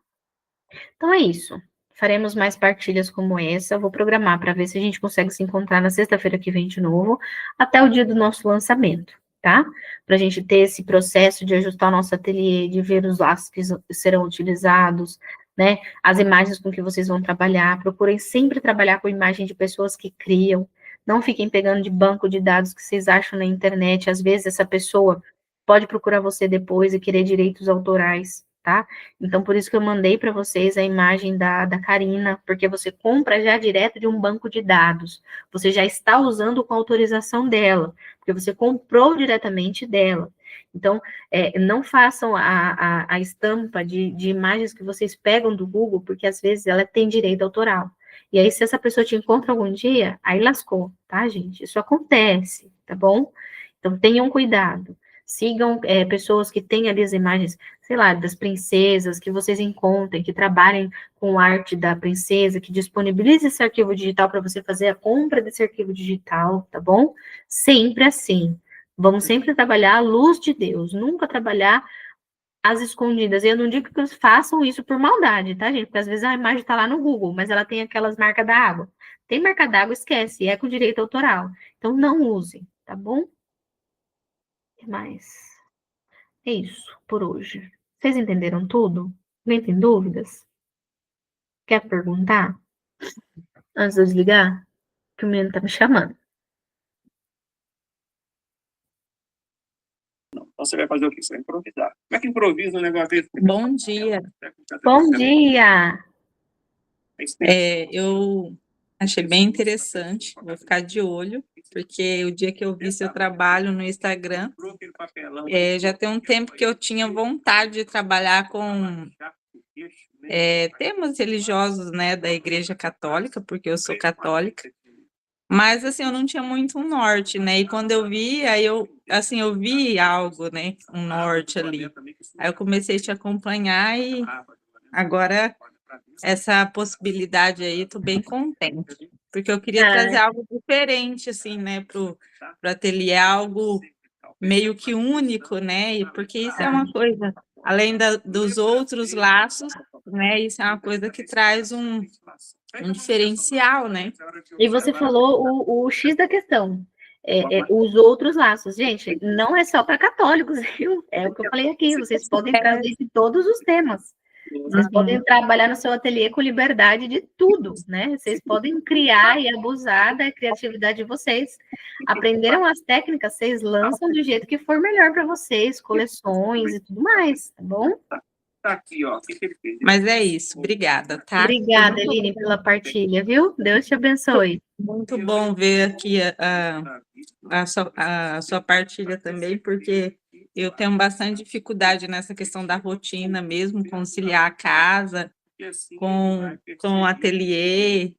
Então é isso. Faremos mais partilhas como essa. Vou programar para ver se a gente consegue se encontrar na sexta-feira que vem de novo, até o dia do nosso lançamento, tá? Para a gente ter esse processo de ajustar o nosso ateliê, de ver os laços que serão utilizados, né? As imagens com que vocês vão trabalhar. Procurem sempre trabalhar com imagem de pessoas que criam. Não fiquem pegando de banco de dados que vocês acham na internet. Às vezes essa pessoa pode procurar você depois e querer direitos autorais, tá? Então, por isso que eu mandei para vocês a imagem da Karina, porque você compra já direto de um banco de dados. Você já está usando com autorização dela, porque você comprou diretamente dela. Então, não façam a estampa de imagens que vocês pegam do Google, porque às vezes ela tem direito autoral. E aí, se essa pessoa te encontra algum dia, aí lascou, tá, gente? Isso acontece, tá bom? Então, tenham cuidado. Sigam pessoas que têm ali as imagens, sei lá, das princesas, que vocês encontrem, que trabalhem com arte da princesa, que disponibilize esse arquivo digital para você fazer a compra desse arquivo digital, tá bom? Sempre assim. Vamos sempre trabalhar à luz de Deus, nunca trabalhar às escondidas. E eu não digo que eles façam isso por maldade, tá, gente? Porque às vezes a imagem está lá no Google, mas ela tem aquelas marcas da água. Tem marca d'água, esquece, é com direito autoral. Então não usem, tá bom? O que mais? É isso por hoje. Vocês entenderam tudo? Alguém tem dúvidas? Quer perguntar? Antes de eu desligar? Que o menino tá me chamando. Então você vai fazer o quê? Você vai improvisar. Como é que improvisa um negócio desse? Bom dia. Bom dia! Eu achei bem interessante, vou ficar de olho, porque o dia que eu vi seu trabalho no Instagram, já tem um tempo que eu tinha vontade de trabalhar com temas religiosos, né, da Igreja Católica, porque eu sou católica, mas assim, eu não tinha muito um norte, né, e quando eu vi, aí eu vi algo, né, um norte ali, aí eu comecei a te acompanhar e agora essa possibilidade aí, estou bem contente, porque eu queria trazer algo diferente, assim, né, pro ateliê, algo meio que único, né, e porque isso é uma coisa, além dos outros laços, né, isso é uma coisa que traz um diferencial, né. E você falou o X da questão. os outros laços. Gente, não é só para católicos, viu? É o que eu falei aqui, vocês podem trazer de todos os temas. Vocês podem trabalhar no seu ateliê com liberdade de tudo, né? Vocês podem criar e abusar da criatividade de vocês. Aprenderam as técnicas, vocês lançam do jeito que for melhor para vocês, coleções e tudo mais, tá bom? Tá aqui, ó. O que ele fez? Mas é isso, obrigada, tá? Obrigada, Eline, pela partilha, viu? Deus te abençoe. Muito bom ver aqui a sua partilha também, porque eu tenho bastante dificuldade nessa questão da rotina mesmo, conciliar a casa com o ateliê,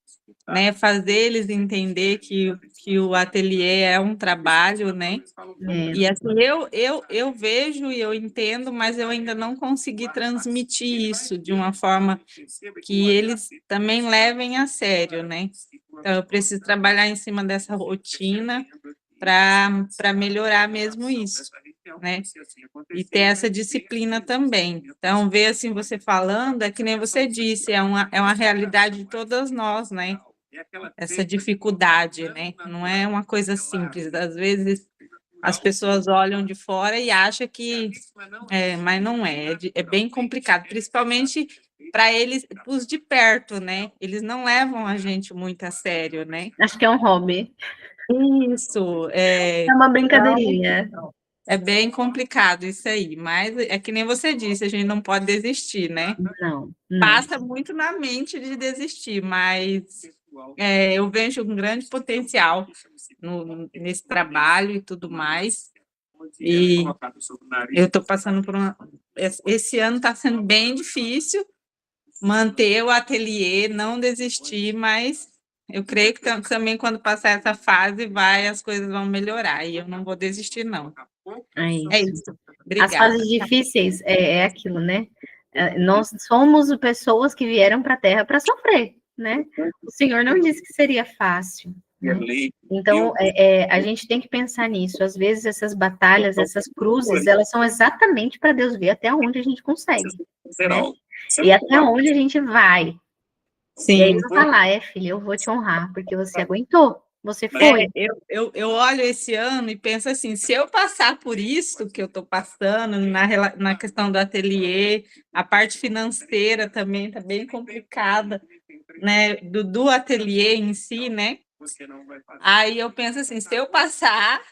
né? Fazer eles entender que o ateliê é um trabalho, né? E assim, eu vejo e eu entendo, mas eu ainda não consegui transmitir isso de uma forma que eles também levem a sério, né? Então, eu preciso trabalhar em cima dessa rotina para melhorar mesmo isso, né? E ter essa disciplina também. Então, ver assim, você falando, é que nem você disse, é uma realidade de todas nós, né? Essa dificuldade, né? Não é uma coisa simples. Às vezes, as pessoas olham de fora e acham que... mas não é. É bem complicado, principalmente para eles, os de perto, né? Eles não levam a gente muito a sério, né? Acho que é um hobby. Isso, É uma brincadeirinha. é bem complicado isso aí, mas é que nem você disse, a gente não pode desistir, né? Não. Passa muito na mente de desistir, mas eu vejo um grande potencial nesse trabalho e tudo mais. E eu estou passando por esse ano está sendo bem difícil manter o ateliê, não desistir, mas eu creio que também quando passar essa fase as coisas vão melhorar e eu não vou desistir, não. É isso. Obrigada. As fases difíceis é aquilo, né? Nós somos pessoas que vieram para a Terra para sofrer, né? O Senhor não disse que seria fácil. Né? Então, a gente tem que pensar nisso. Às vezes, essas batalhas, essas cruzes, elas são exatamente para Deus ver até onde a gente consegue. Né? E até onde a gente vai. Sim. E aí, eu falar, filha, eu vou te honrar, porque você aguentou. Você foi. Eu olho esse ano e penso assim, se eu passar por isso que eu estou passando, na questão do ateliê, a parte financeira também está bem complicada, né? Do ateliê em si, né? Aí eu penso assim, se eu passar,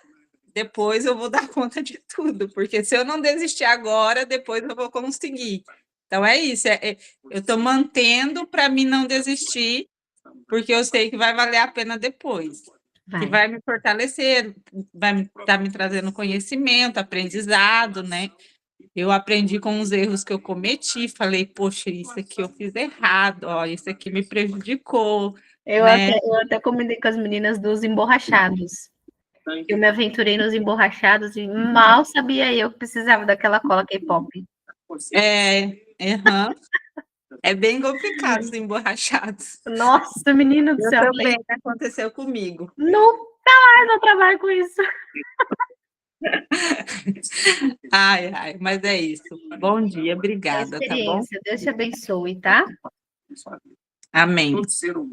depois eu vou dar conta de tudo, porque se eu não desistir agora, depois eu vou conseguir. Então é isso, eu estou mantendo para mim não desistir, porque eu sei que vai valer a pena depois. Que vai me fortalecer, vai estar me trazendo conhecimento, aprendizado, né? Eu aprendi com os erros que eu cometi, falei, poxa, isso aqui eu fiz errado, ó, isso aqui me prejudicou. Eu né? até comentei com as meninas dos emborrachados. Eu me aventurei nos emborrachados e mal sabia eu que precisava daquela cola K-pop. É bem complicado os emborrachados. Nossa, menina do céu. Também aconteceu comigo. Nunca mais eu trabalho com isso. Ai, mas é isso. Bom dia, obrigada, tá bom? Deus te abençoe, tá? Amém.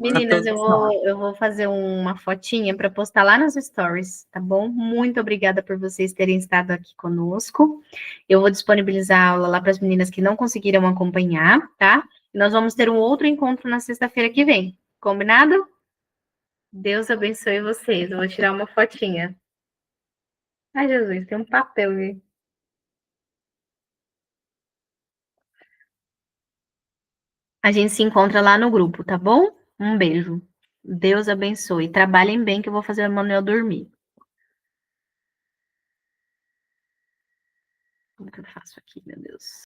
Meninas, eu vou fazer uma fotinha para postar lá nos stories, tá bom? Muito obrigada por vocês terem estado aqui conosco. Eu vou disponibilizar a aula lá para as meninas que não conseguiram acompanhar, tá? E nós vamos ter um outro encontro na sexta-feira que vem. Combinado? Deus abençoe vocês. Eu vou tirar uma fotinha. Ai, Jesus, tem um papel aí. A gente se encontra lá no grupo, tá bom? Um beijo. Deus abençoe. Trabalhem bem que eu vou fazer o Manuel dormir. Como que eu faço aqui, meu Deus?